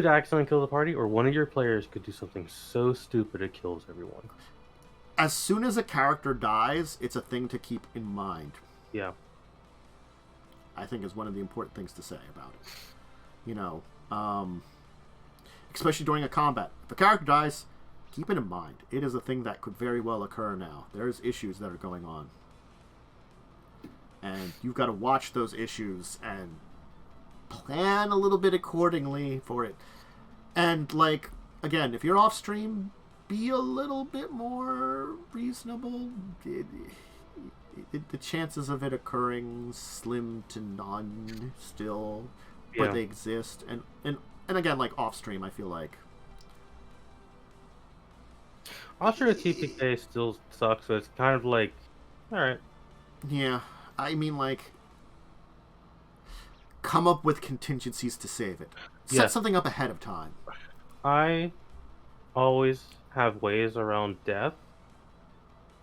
accidentally kill the party, or one of your players could do something so stupid it kills everyone. As soon as a character dies, it's a thing to keep in mind. Yeah. I think is one of the important things to say about it. You know, especially during a combat. If a character dies, keep it in mind. It is a thing that could very well occur now. There's issues that are going on. And you've got to watch those issues and plan a little bit accordingly for it. And, like, again, if you're off stream, be a little bit more reasonable. The chances of it occurring slim to none still, but they exist. And again, like off stream, I feel like Offshore TPK still sucks, so it's kind of like, all right. Yeah, I mean, like, come up with contingencies to save it. Set something up ahead of time. I always have ways around death.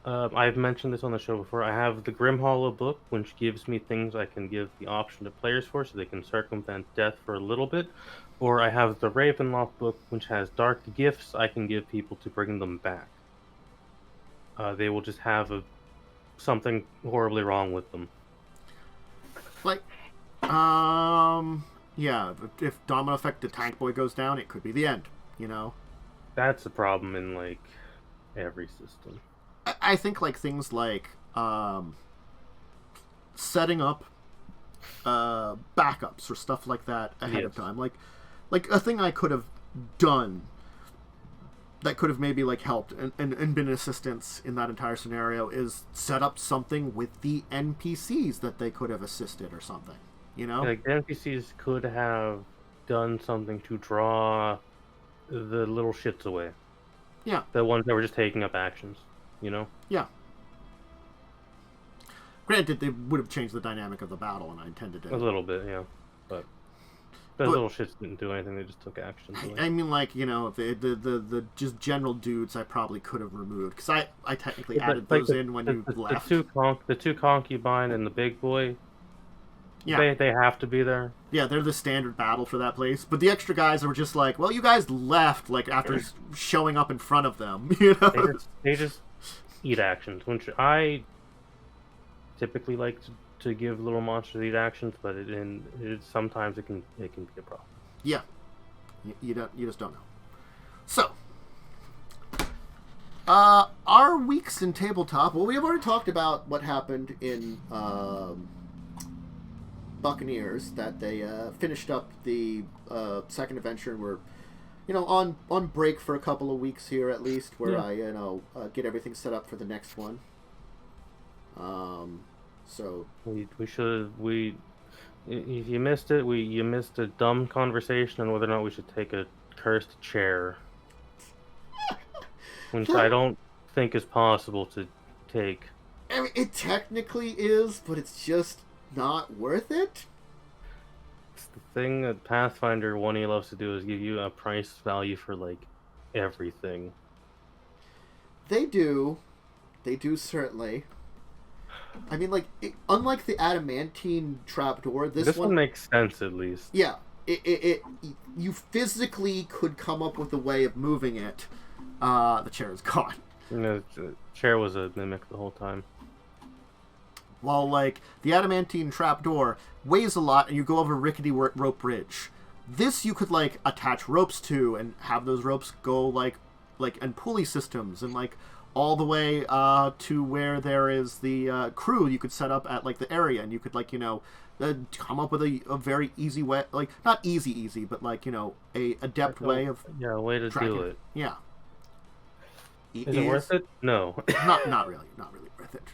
I've mentioned this on the show before. I have the Grim Hollow book, which gives me things I can give the option to players for, so they can circumvent death for a little bit. Or I have the Ravenloft book, which has dark gifts I can give people to bring them back. They will just have something horribly wrong with them. Like, yeah, if Domino Effect the Tank Boy goes down, it could be the end, you know? That's a problem in, like, every system. I think, like, things like, setting up, backups or stuff like that ahead of time. Like a thing I could have done that could have maybe, like, helped and been an assistance in that entire scenario is set up something with the NPCs that they could have assisted or something, you know? Like, the NPCs could have done something to draw the little shits away. Yeah. The ones that were just taking up actions, you know? Yeah. Granted, they would have changed the dynamic of the battle, and I intended to. A little bit, yeah. But the little shits didn't do anything, they just took actions away. I mean, like, you know, the just general dudes I probably could have removed, because I technically added those in when you left. The two concubine and the big boy, they have to be there. Yeah, they're the standard battle for that place. But the extra guys were just like, well, you guys left, like, after showing up in front of them, you know? They just eat actions, which I typically like to give little monsters eat actions, but sometimes it can be a problem. Yeah, you just don't know. So, our weeks in tabletop. Well, we have already talked about what happened in Buccaneers. That they finished up the second adventure and were, you know, on break for a couple of weeks here at least, where I get everything set up for the next one. So if you missed it, you missed a dumb conversation on whether or not we should take a cursed chair, which I don't think is possible to take. I mean, it technically is, but it's just not worth it. It's the thing that Pathfinder 1E loves to do, is give you a price value for, like, everything. They do certainly. I mean, like, unlike the adamantine trapdoor, this one makes sense at least. Yeah, you physically could come up with a way of moving it. The chair is gone. You know, the chair was a mimic the whole time. While, like, the adamantine trapdoor weighs a lot, and you go over a rickety rope bridge. This you could, like, attach ropes to and have those ropes go like and pulley systems and, like, all the way to where there is the crew you could set up at, like, the area, and you could, like, you know, come up with a very easy way, like, not easy, but, like, you know, a adept way of a way to tracking. do it. Yeah. Is it worth it? No. not really worth it.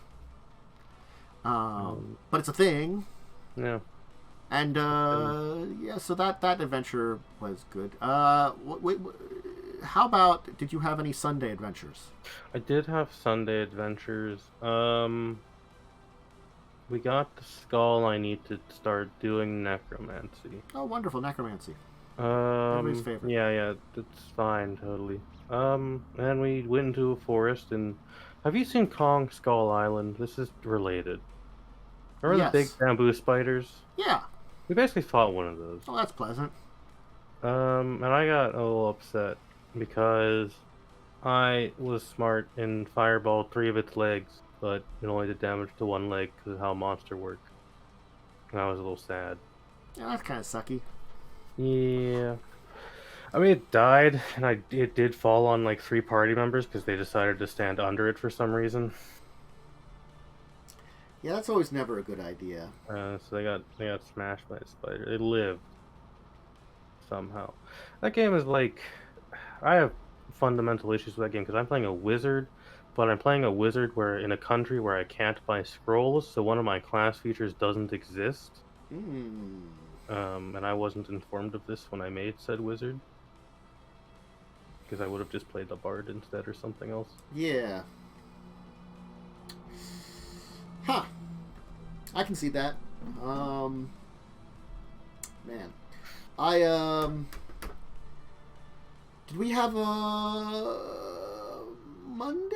But it's a thing. Yeah. And so that adventure was good. How about, did you have any Sunday adventures? I did have Sunday adventures. We got the skull. I need to start doing necromancy. Oh, wonderful, necromancy. Everybody's favorite. Yeah, it's fine, totally. And we went into a forest, and have you seen Kong Skull Island? This is related. Remember the big Yes. bamboo spiders? Yeah. We basically fought one of those. Well, that's pleasant. And I got a little upset because I was smart and fireballed 3 of its legs, but it only did damage to 1 leg because of how monster work. And I was a little sad. Yeah, that's kind of sucky. Yeah. I mean, it died, and it did fall on like 3 party members because they decided to stand under it for some reason. Yeah, that's always never a good idea. So they got smashed by a spider. It lived somehow. That game is like, I have fundamental issues with that game because I'm playing a wizard, but I'm playing a wizard where in a country where I can't buy scrolls, so one of my class features doesn't exist. And I wasn't informed of this when I made said wizard, because I would have just played the bard instead or something else. Yeah. Huh. I can see that. Man. Did we have a Monday?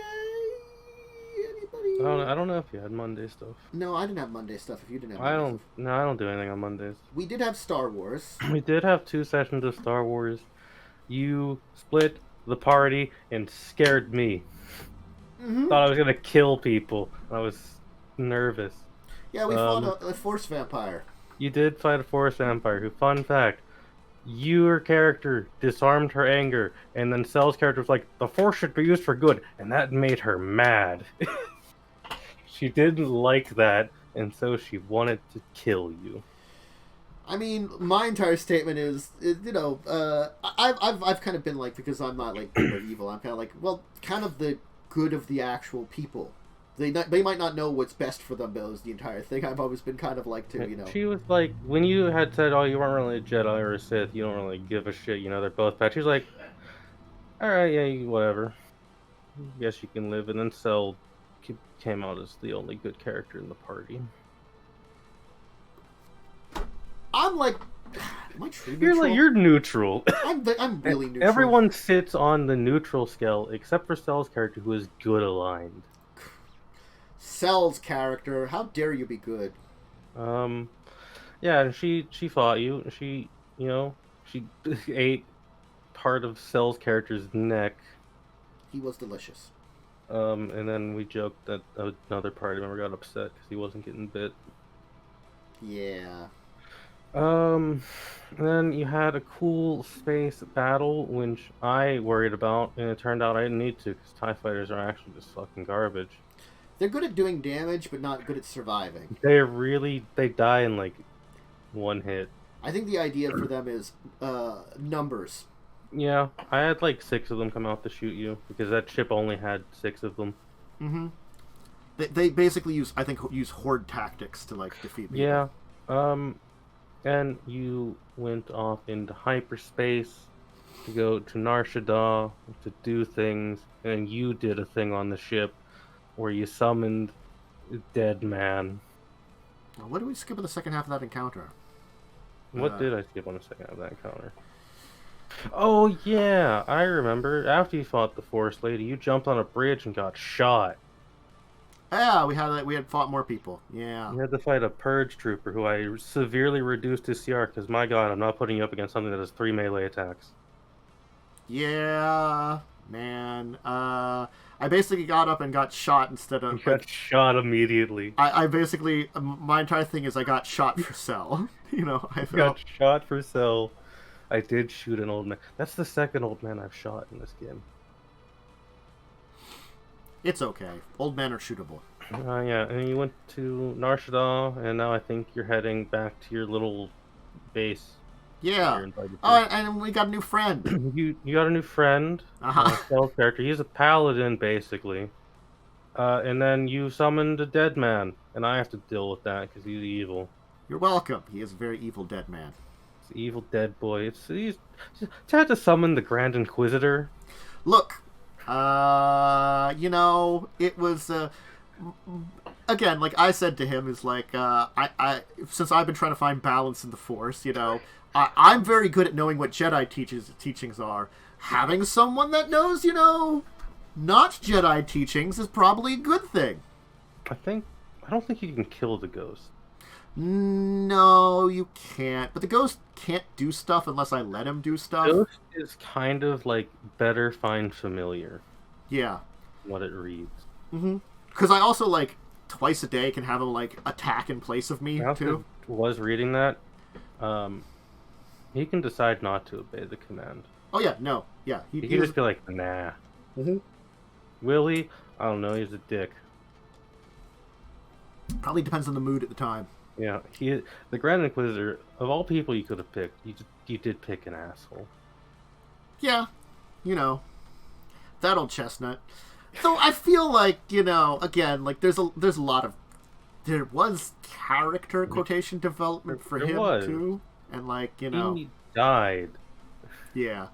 Anybody? I don't know if you had Monday stuff. No, I didn't have Monday stuff. If you didn't have I Monday don't. stuff. No, I don't do anything on Mondays. We did have Star Wars. We did have 2 sessions of Star Wars. You split the party and scared me. Mm-hmm. Thought I was gonna kill people. I was nervous. Yeah, we fought a force vampire. You did fight a forest vampire who, fun fact, your character disarmed her anger, and then Cell's character was like, the force should be used for good, and that made her mad. She didn't like that, and so she wanted to kill you. I mean, my entire statement is, I've kind of been like, because I'm not like good or evil, I'm kind of like, well, kind of the good of the actual people. They might not know what's best for them, but it was the entire thing. I've always been kind of like to, She was like, when you had said, oh, you weren't really a Jedi or a Sith, you don't really give a shit, they're both bad. She was like, alright, yeah, whatever. Guess you can live. And then Cell came out as the only good character in the party. I'm like, am I true neutral? You're neutral. I'm really neutral. Everyone sits on the neutral scale except for Cell's character, who is good aligned. Cell's character, how dare you be good? Yeah, and she fought you. She ate part of Cell's character's neck. He was delicious. And then we joked that another party member got upset because he wasn't getting bit. Yeah. And then you had a cool space battle, which I worried about, and it turned out I didn't need to, because TIE fighters are actually just fucking garbage. They're good at doing damage, but not good at surviving. They die in like 1 hit. I think the idea for them is numbers. Yeah, I had like 6 of them come out to shoot you, because that ship only had 6 of them. Mm-hmm. They basically use horde tactics to like defeat people. Yeah. And you went off into hyperspace to go to Nar Shaddaa to do things, and you did a thing on the ship where you summoned a dead man. What did we skip in the second half of that encounter? What did I skip on the second half of that encounter? Oh yeah, I remember. After you fought the Forest Lady, you jumped on a bridge and got shot. Yeah, we had fought more people. Yeah. You had to fight a Purge Trooper who I severely reduced his CR because, my god, I'm not putting you up against something that has 3 melee attacks. Yeah, man. I basically got up and got shot instead of... You got shot immediately. I basically... My entire thing is I got shot for Cell. I got shot for Cell. I did shoot an old man. That's the second old man I've shot in this game. It's okay. Old men are shootable. Yeah, and you went to Nar Shaddaa, and now I think you're heading back to your little base. Yeah. Oh, and we got a new friend. You got a new friend. Cell's character. He's a paladin, basically. And then you summoned a dead man, and I have to deal with that because he's evil. You're welcome. He is a very evil dead man. He's an evil dead boy. He's had to summon the Grand Inquisitor. Look, it was again, like I said to him, is like I since I've been trying to find balance in the Force, I'm very good at knowing what Jedi teachings are. having someone that knows, not Jedi teachings is probably a good thing. I don't think you can kill the ghost. No, you can't. But the ghost can't do stuff unless I let him do stuff. Ghost is kind of like better find familiar. Yeah. What it reads. Mm-hmm. Because I also, like, twice a day can have him, like, attack in place of me, too. Was reading that. He can decide not to obey the command. Oh, yeah, no. Yeah. He can just be like, nah. Mm-hmm. Will he? I don't know, he's a dick. Probably depends on the mood at the time. Yeah, the Grand Inquisitor, of all people you could have picked, you did pick an asshole. Yeah, that old chestnut. So I feel like, again, like there was character quotation development for him too, and like he died. Yeah,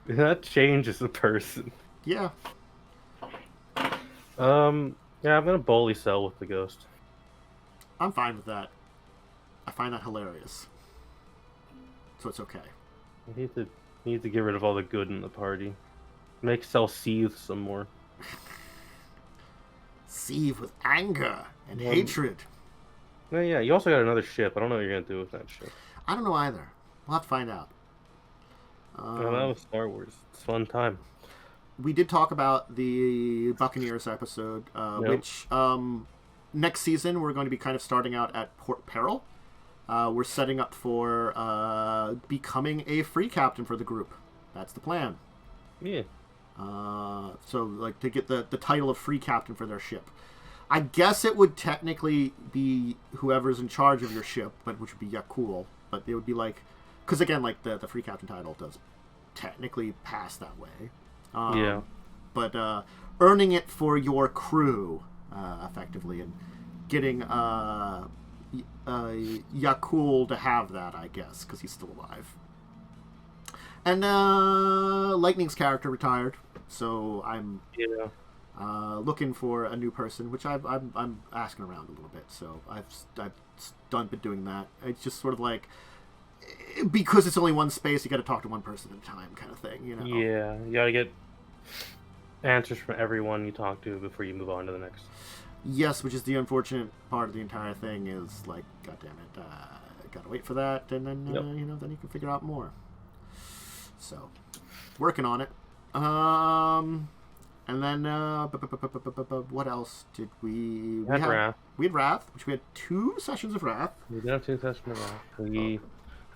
that changes a person. Yeah. Yeah, I'm gonna bully Cell with the ghost. I'm fine with that. I find that hilarious. So it's okay. We need to get rid of all the good in the party. Make Cell seethe some more. Seethe with anger and hatred. No, yeah, you also got another ship. I don't know what you're gonna do with that ship. I don't know either. We'll have to find out. That was Star Wars. It's a fun time. We did talk about the Buccaneers episode, which next season we're going to be kind of starting out at Port Peril. We're setting up for becoming a free captain for the group. That's the plan. Yeah. So, like, to get the title of free captain for their ship. I guess it would technically be whoever's in charge of your ship, which would be Yakul. But it would be like... Because, again, like, the free captain title does technically pass that way. Yeah. But earning it for your crew, effectively, and getting Yakul to have that, I guess, because he's still alive. And Lightning's character retired, so I'm looking for a new person, which I'm asking around a little bit. So I've been doing that. It's just sort of like, because it's only one space, you got to talk to one person at a time, kind of thing. Yeah, you got to get answers from everyone you talk to before you move on to the next. Yes, which is the unfortunate part of the entire thing. Is like, God damn it, got to wait for that, and then then you can figure out more. So, working on it. And then what else did we? We had Wrath. We had Wrath, which we had 2 sessions of Wrath. We did have 2 sessions of Wrath.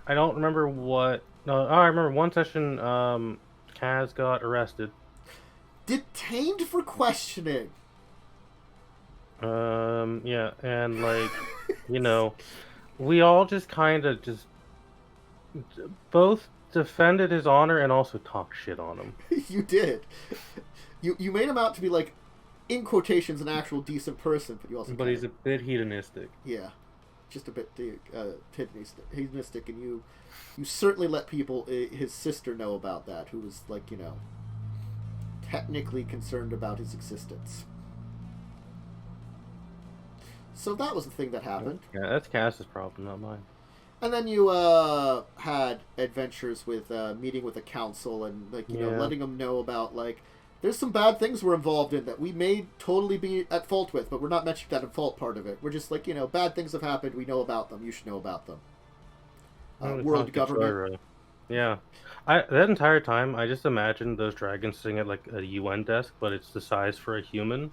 I don't remember what. No, I remember one session. Kaz got arrested. Detained for questioning. Yeah, and like, we all just kind of both defended his honor and also talked shit on him. You did. You made him out to be, like, in quotations, an actual decent person, but you also. But he's a bit hedonistic. Yeah, just a bit hedonistic, and you certainly let people, his sister, know about that, who was like, technically concerned about his existence. So that was the thing that happened. Yeah, that's Cass's problem, not mine. And then you had adventures with meeting with the council and, like, letting them know about, like, there's some bad things we're involved in that we may totally be at fault with, but we're not mentioning that at fault part of it. We're just like, bad things have happened. We know about them. You should know about them. World government. Yeah. That entire time, I just imagined those dragons sitting at, like, a UN desk, but it's the size for a human.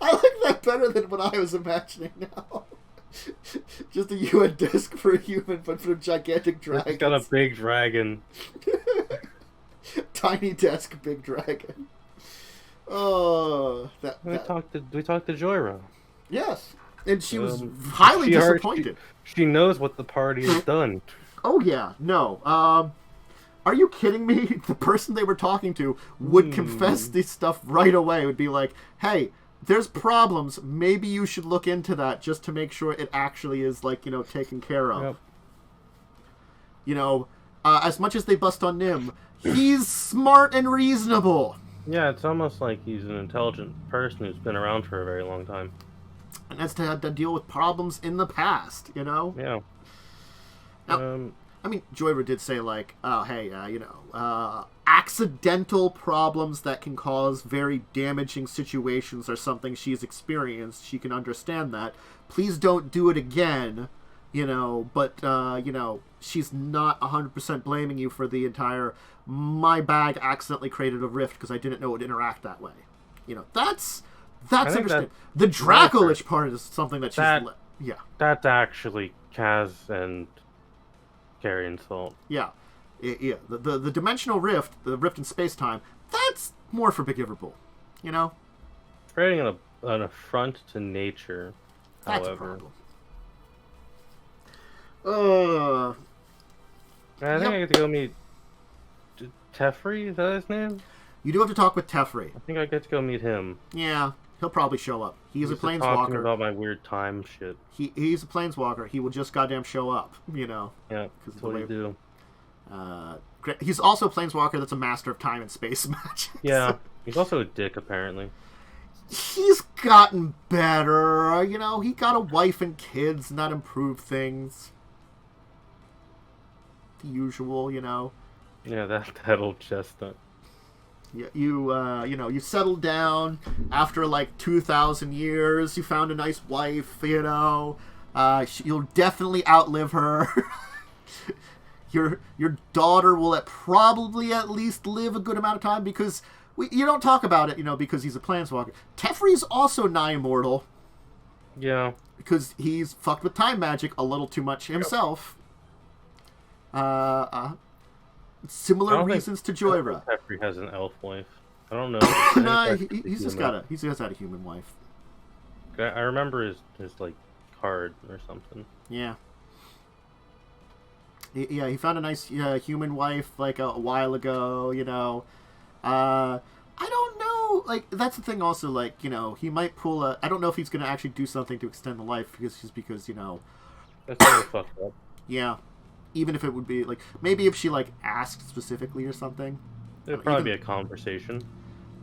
I like that better than what I was imagining now. Just a UN desk for a human, but for gigantic dragons. It's got a big dragon. Tiny desk, big dragon. Oh, We talked to Joyra. Yes, and she was highly disappointed. She knows what the party has done. Oh yeah, no. Are you kidding me? The person they were talking to would confess this stuff right away. Would be like, "Hey, there's problems. Maybe you should look into that just to make sure it actually is, like, taken care of." Yep. As much as they bust on Nim, he's smart and reasonable. Yeah, it's almost like he's an intelligent person who's been around for a very long time. And has to deal with problems in the past, Yeah. Now, I mean, Joyra did say, like, oh, hey, accidental problems that can cause very damaging situations are something she's experienced. She can understand that. Please don't do it again, but, she's not 100% blaming you for the entire, my bag accidentally created a rift because I didn't know it would interact that way. That's understandable. The Dracolich part is something that she's... Yeah. That's actually Kaz and Carrion's fault. Yeah. Yeah. The dimensional rift, the rift in space-time, that's more forgivable, Creating an affront to nature, that's however. a problem. I think I get to go meet Teferi, is that his name? You do have to talk with Teferi. I think I get to go meet him. Yeah, he'll probably show up. He's a planeswalker. Talking about my weird time shit. He's a planeswalker. He will just goddamn show up, Yeah, that's what you do. He's also a planeswalker that's a master of time and space magic. Yeah, he's also a dick, apparently. He's gotten better. He got a wife and kids, and that improved things. The usual, Yeah, that old chestnut. You settled down after like 2,000 years. You found a nice wife. You'll definitely outlive her. Your daughter will probably at least live a good amount of time because you don't talk about it. Because he's a planeswalker. Teferi's also nigh immortal. Yeah, because he's fucked with time magic a little too much himself. Similar reasons to Joyra. Teferi has an elf wife. I don't know. No, he's just had a human wife. I remember his like card or something. Yeah. Yeah, he found a nice human wife like a while ago. I don't know. Like that's the thing. Also, like he might pull a. I don't know if he's gonna actually do something to extend the life because That's really fucked up. Yeah. Even if it would be, like, maybe if she, like, asked specifically or something. It'd probably be a conversation.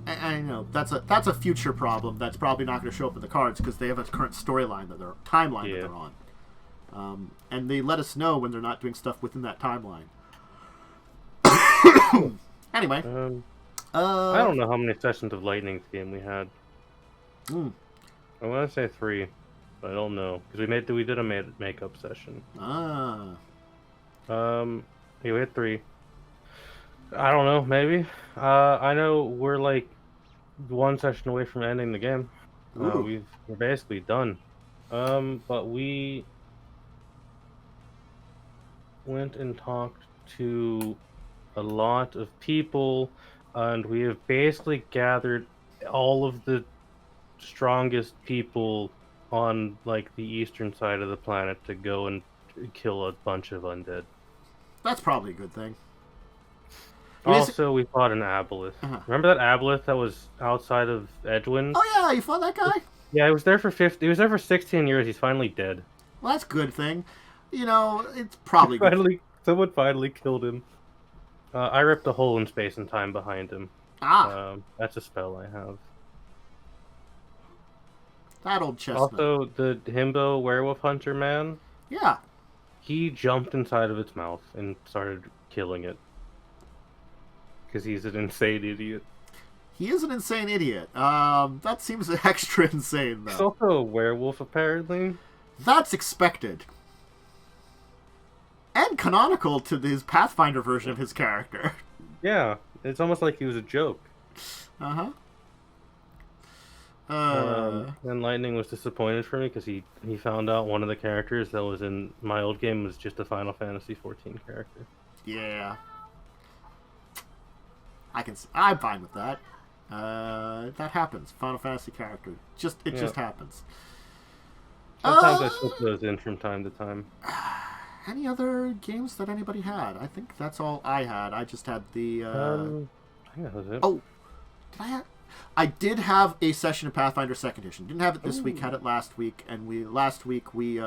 I know. That's a future problem that's probably not going to show up in the cards because they have a current storyline that that they're on. And they let us know when they're not doing stuff within that timeline. Anyway. I don't know how many sessions of Lightning's game we had. I want to say 3, but I don't know. Because we did a makeup session. Yeah, we had 3. I don't know, maybe. I know we're like 1 session away from ending the game. We're basically done. But we went and talked to a lot of people, and we have basically gathered all of the strongest people on like the eastern side of the planet to go and kill a bunch of undead. That's probably a good thing. Also, we fought an aboleth. Remember that aboleth that was outside of Edwin? Oh yeah, you fought that guy? Yeah, he was there for 16 years. He's finally dead. Well, that's a good thing. It's probably good. Someone finally killed him. I ripped a hole in space and time behind him. That's a spell I have. That old chestnut. Also, the himbo werewolf hunter man. Yeah. He jumped inside of its mouth and started killing it. Because he's an insane idiot. He is an insane idiot. That seems extra insane, though. He's also a werewolf, apparently. That's expected. And canonical to his Pathfinder version of his character. Yeah, it's almost like he was a joke. And Lightning was disappointed for me because he found out one of the characters that was in my old game was just a Final Fantasy 14 character. Yeah. I'm fine with that. That happens. Final Fantasy character. It just happens. Sometimes I slip those in from time to time. Any other games that anybody had? I think that's all I had. I just had the... I think that was it. Oh, did I have... I did have a session of Pathfinder 2nd Edition. Didn't have it this week, had it last week. And last week we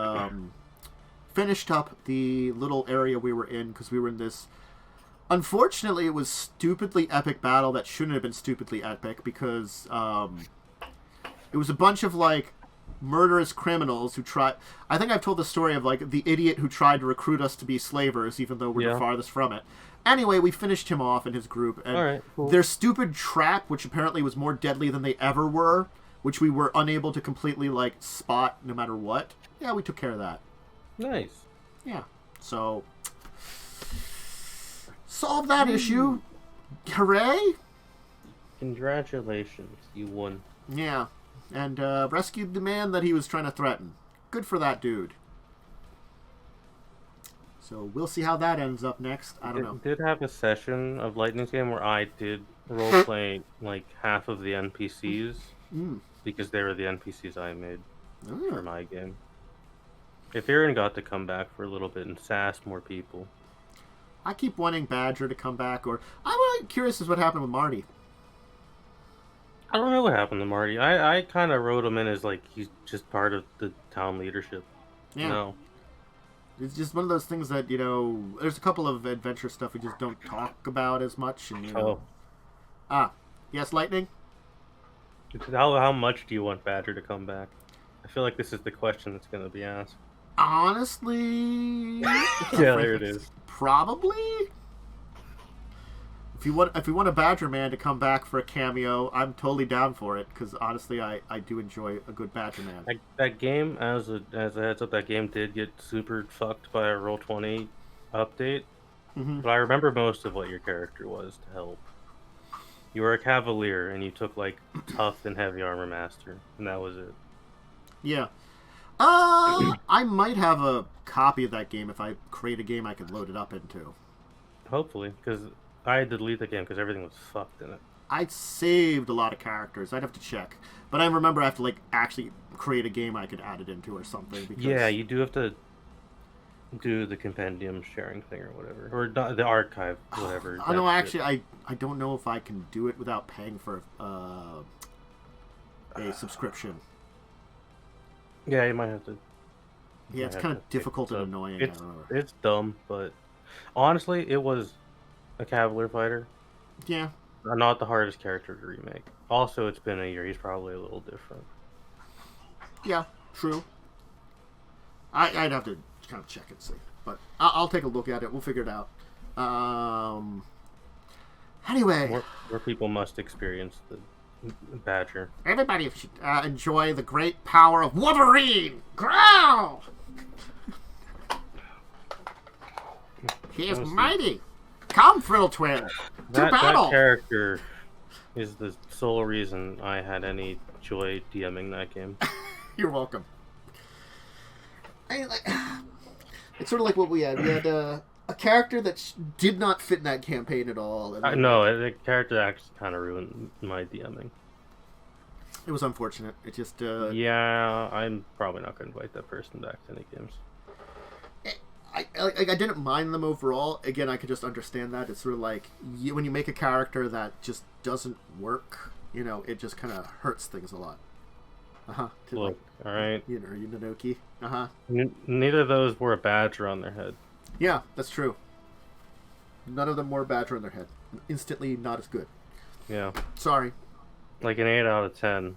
finished up the little area we were in because we were in this... Unfortunately, it was stupidly epic battle that shouldn't have been stupidly epic because it was a bunch of, like, murderous criminals who try. I think I've told the story of like the idiot who tried to recruit us to be slavers, even though we're the farthest from it. Anyway, we finished him off and his group, and all right, cool. Their stupid trap, which apparently was more deadly than they ever were, which we were unable to completely like spot no matter what. Yeah, we took care of that. Nice. Yeah. So solve that issue. Hooray! Congratulations, you won. Yeah. And rescued the man that he was trying to threaten. Good for that dude. So we'll see how that ends up next. I don't know. Did have a session of Lightning's game where I did roleplay like half of the NPCs because they were the NPCs I made for my game. If Aaron got to come back for a little bit and sass more people. I keep wanting Badger to come back, or I'm really curious as what happened with Marty. I don't know what happened to Marty. I kind of wrote him in as like he's just part of the town leadership. Yeah. No. It's just one of those things that, you know, there's a couple of adventure stuff we just don't talk about as much. And, you know. Yes, Lightning? How much do you want Badger to come back? I feel like this is the question that's going to be asked. Honestly... yeah, there it is. Probably? If you want a Badger Man to come back for a cameo, I'm totally down for it, because honestly, I do enjoy a good Badger Man. That game, as a heads up, that game did get super fucked by a Roll20 update, but I remember most of what your character was to help. You were a Cavalier, and you took, like, Tough and Heavy Armor Master, and that was it. Yeah. I might have a copy of that game if I create a game I can load it up into. Hopefully, because I had to delete the game because everything was fucked in it. I saved a lot of characters. I'd have to check. But I remember I have to, like, actually create a game I could add it into or something. Because... Yeah, you do have to do the compendium sharing thing or whatever. Or the archive, whatever. I know, actually, I don't know if I can do it without paying for a subscription. Yeah, you might have to. Yeah, it's kind of difficult and annoying. It's dumb, but honestly, it was a Cavalier fighter. Yeah. Not the hardest character to remake. Also, it's been a year. He's probably a little different. Yeah, true. I'd have to kind of check and see. But I'll take a look at it. We'll figure it out. Anyway. More people must experience the Badger. Everybody should enjoy the great power of Wolverine! Growl! He is mighty! Come, Friddle Twin! To battle! That character is the sole reason I had any joy DMing that game. You're welcome. It's sort of like what we had. We had a character that did not fit in that campaign at all. No, the character actually kind of ruined my DMing. It was unfortunate. It just... Yeah, I'm probably not going to invite that person back to any games. I didn't mind them overall. Again, I could just understand that. It's sort of like when you make a character that just doesn't work, you know, it just kind of hurts things a lot. Look, alright. You know, Yunonoki. Neither of those wore a badger on their head. Yeah, that's true. None of them wore a badger on their head. Instantly not as good. Yeah. Sorry. Like an 8 out of 10.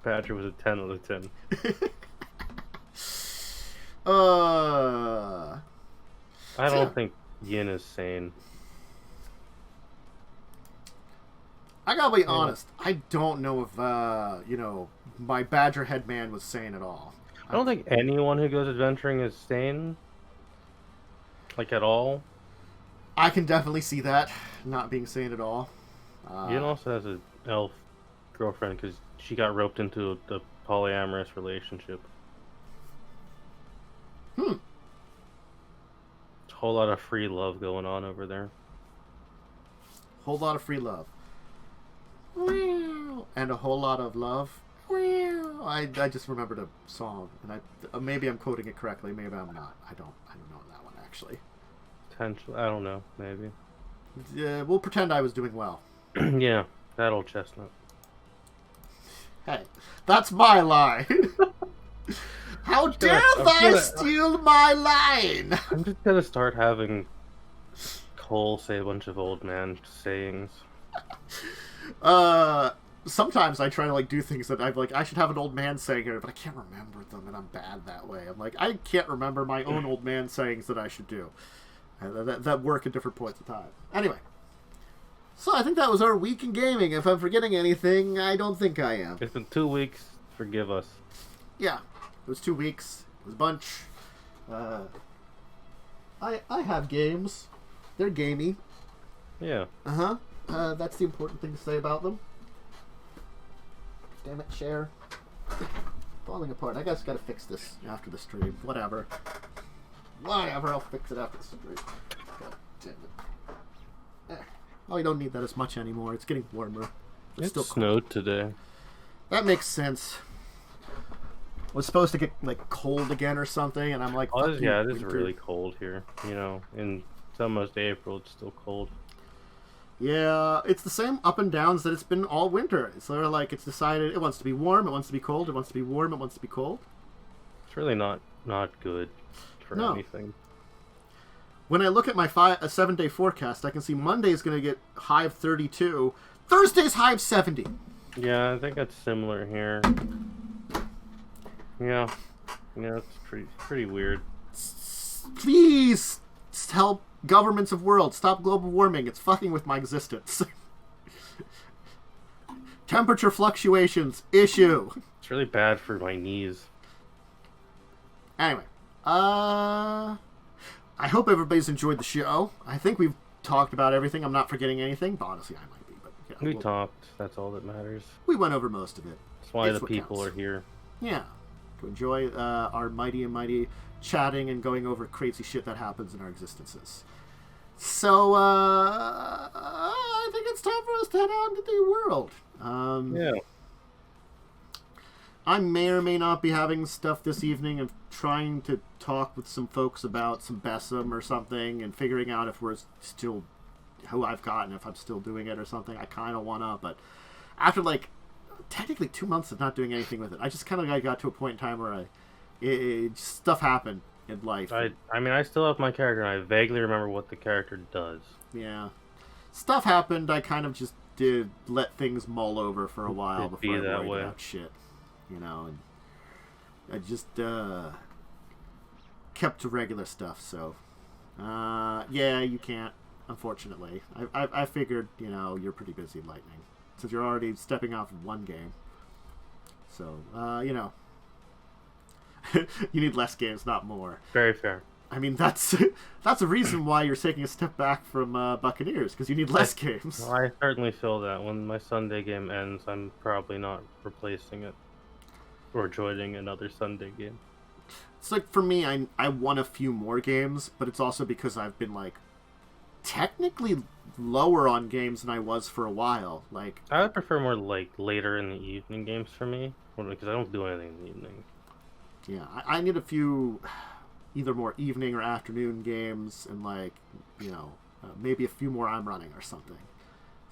Badger was a 10 out of 10. I don't think Yin is sane. I gotta be honest. I don't know if, my Badger head man was sane at all. I don't think anyone who goes adventuring is sane. Like, at all. I can definitely see that. Not being sane at all. Yin also has an elf girlfriend because she got roped into a polyamorous relationship. A whole lot of free love going on over there. Whole lot of free love. And a whole lot of love. I just remembered a song, and maybe I'm quoting it correctly, maybe I'm not. I don't know that one actually. Potentially, I don't know, maybe. We'll pretend I was doing well. Yeah, that old chestnut. Hey, that's my line. How dare thou steal my line? I'm just gonna start having Cole say a bunch of old man sayings. sometimes I try to like do things that I'm like I should have an old man saying here, but I can't remember them, and I'm bad that way. I'm like I can't remember my own old man sayings that I should do. That work at different points of time. Anyway, so I think that was our week in gaming. If I'm forgetting anything, I don't think I am. It's been 2 weeks. Forgive us. Yeah, it was 2 weeks. It was a bunch. I have games. They're gamey. Yeah. That's the important thing to say about them. Damn it, share. Falling apart. I guess gotta fix this after the stream. Whatever, I'll fix it after the stream. God damn it. Oh, you don't need that as much anymore. It's getting warmer. It still snowed today. That makes sense. It was supposed to get like cold again or something, and I'm like, it is winter. really cold here. You know, it's almost April. It's still cold. Yeah, it's the same up and downs that it's been all winter. It's sort of like it's decided it wants to be warm, it wants to be cold, it wants to be warm, it wants to be cold. It's really not good for anything. When I look at my 7-day forecast, I can see Monday's going to get high of 32. Thursday's high of 70. Yeah, I think that's similar here. Yeah, it's pretty weird. Please help governments of world stop global warming. It's fucking with my existence. Temperature fluctuations issue. It's really bad for my knees. Anyway, I hope everybody's enjoyed the show. I think we've talked about everything. I'm not forgetting anything, but honestly, I might be. But we talked. That's all that matters. We went over most of it. That's why the people are here. Yeah, to enjoy our mighty chatting and going over crazy shit that happens in our existences. So, I think it's time for us to head out into the world. Yeah. I may or may not be having stuff this evening of trying to talk with some folks about some Besom or something and figuring out if we're still who I've got and if I'm still doing it or something. I kind of want to, but after like technically 2 months of not doing anything with it, I just kind of got to a point in time where stuff happened in life. I mean, I still have my character, and I vaguely remember what the character does. Yeah. Stuff happened, I kind of just did let things mull over for a while before I worried about shit. You know, and I just kept to regular stuff, so yeah, you can't, unfortunately. I figured, you know, you're pretty busy, Lightning, since you're already stepping off of one game. So, you know, you need less games, not more. Very fair. I mean, that's a reason why you're taking a step back from Buccaneers, because you need less games. Well, I certainly feel that. When my Sunday game ends, I'm probably not replacing it or joining another Sunday game. It's like, for me, I won a few more games, but it's also because I've been, like, technically lower on games than I was for a while. Like, I would prefer more, like, later in the evening games for me, because I don't do anything in the evening. Yeah, I need a few either more evening or afternoon games, and, like, you know, maybe a few more I'm running or something.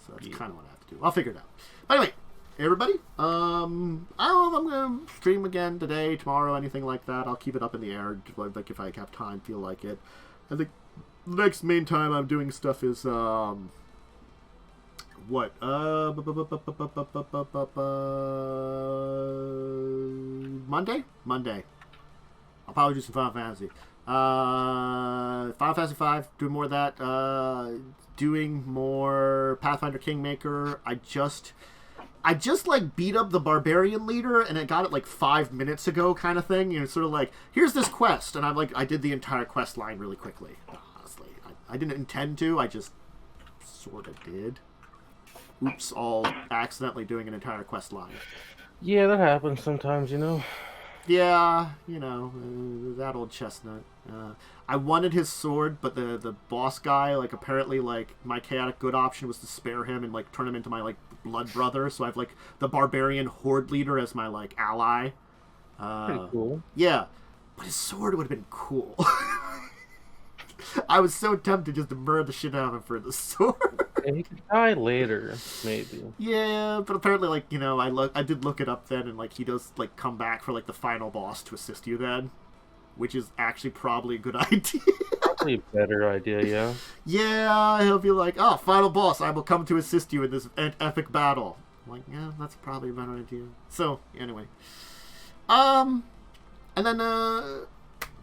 So that's kind of what I have to do. I'll figure it out. But anyway, everybody, I don't know if I'm going to stream again today, tomorrow, anything like that. I'll keep it up in the air, like, if I have time, feel like it. I think the next main time I'm doing stuff is, what? Monday. I'll probably do some Final Fantasy. Final Fantasy 5, doing more of that. Doing more Pathfinder Kingmaker. I just like beat up the barbarian leader, and I got it like 5 minutes ago, kind of thing. You know, sort of like, here's this quest, and I did the entire quest line really quickly. Honestly, I didn't intend to. I just sort of did. Oops! All accidentally doing an entire quest line. Yeah, that happens sometimes, you know. Yeah, you know, that old chestnut. I wanted his sword, but the boss guy, like, apparently, like, my chaotic good option was to spare him and, like, turn him into my, like, blood brother. So I have, like, the barbarian horde leader as my, like, ally. Pretty cool. Yeah, but his sword would have been cool. I was so tempted just to murder the shit out of him for the sword. Yeah, he could die later, maybe. Yeah, but apparently, like, you know, I did look it up then, and, like, he does, like, come back for, like, the final boss to assist you then, which is actually probably a good idea. Probably a better idea, yeah. Yeah, he'll be like, oh, final boss, I will come to assist you in this epic battle. I'm like, yeah, that's probably a better idea. So, anyway. And then,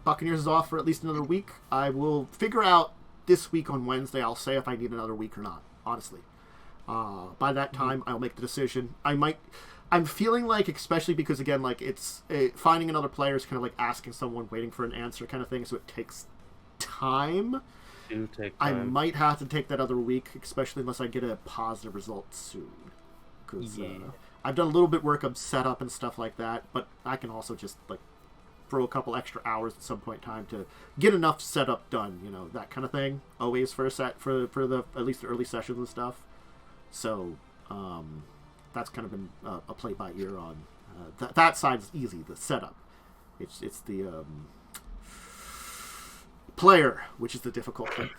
Buccaneers is off for at least another week. I will figure out this week on Wednesday. I'll say if I need another week or not, honestly. By that time, I'll make the decision. I'm feeling like, especially because, again, like, it's finding another player is kind of like asking someone, waiting for an answer kind of thing, so it takes time. I might have to take that other week, especially unless I get a positive result soon. Because I've done a little bit work of setup and stuff like that, but I can also just, like, throw a couple extra hours at some point in time to get enough setup done, you know, that kind of thing. Always for the at least the early sessions and stuff. So, that's kind of been a play by ear on that side is easy. The setup, it's the player which is the difficult thing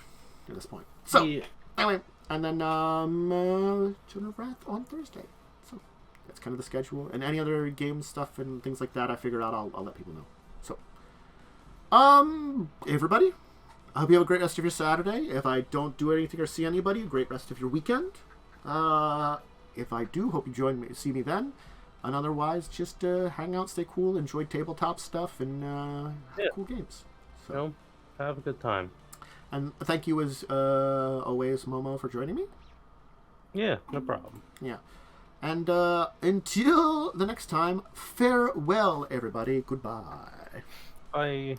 at this point. So anyway, and then Children of Wrath on Thursday. So that's kind of the schedule. And any other game stuff and things like that I figured out, I'll let people know. So, everybody, I hope you have a great rest of your Saturday. If I don't do anything or see anybody, a great rest of your weekend. If I do, hope you see me then. And otherwise, just hang out, stay cool, enjoy tabletop stuff, and have cool games. So, have a good time. And thank you as always, Momo, for joining me. Yeah, no problem. Yeah. And until the next time, farewell, everybody. Goodbye. Bye.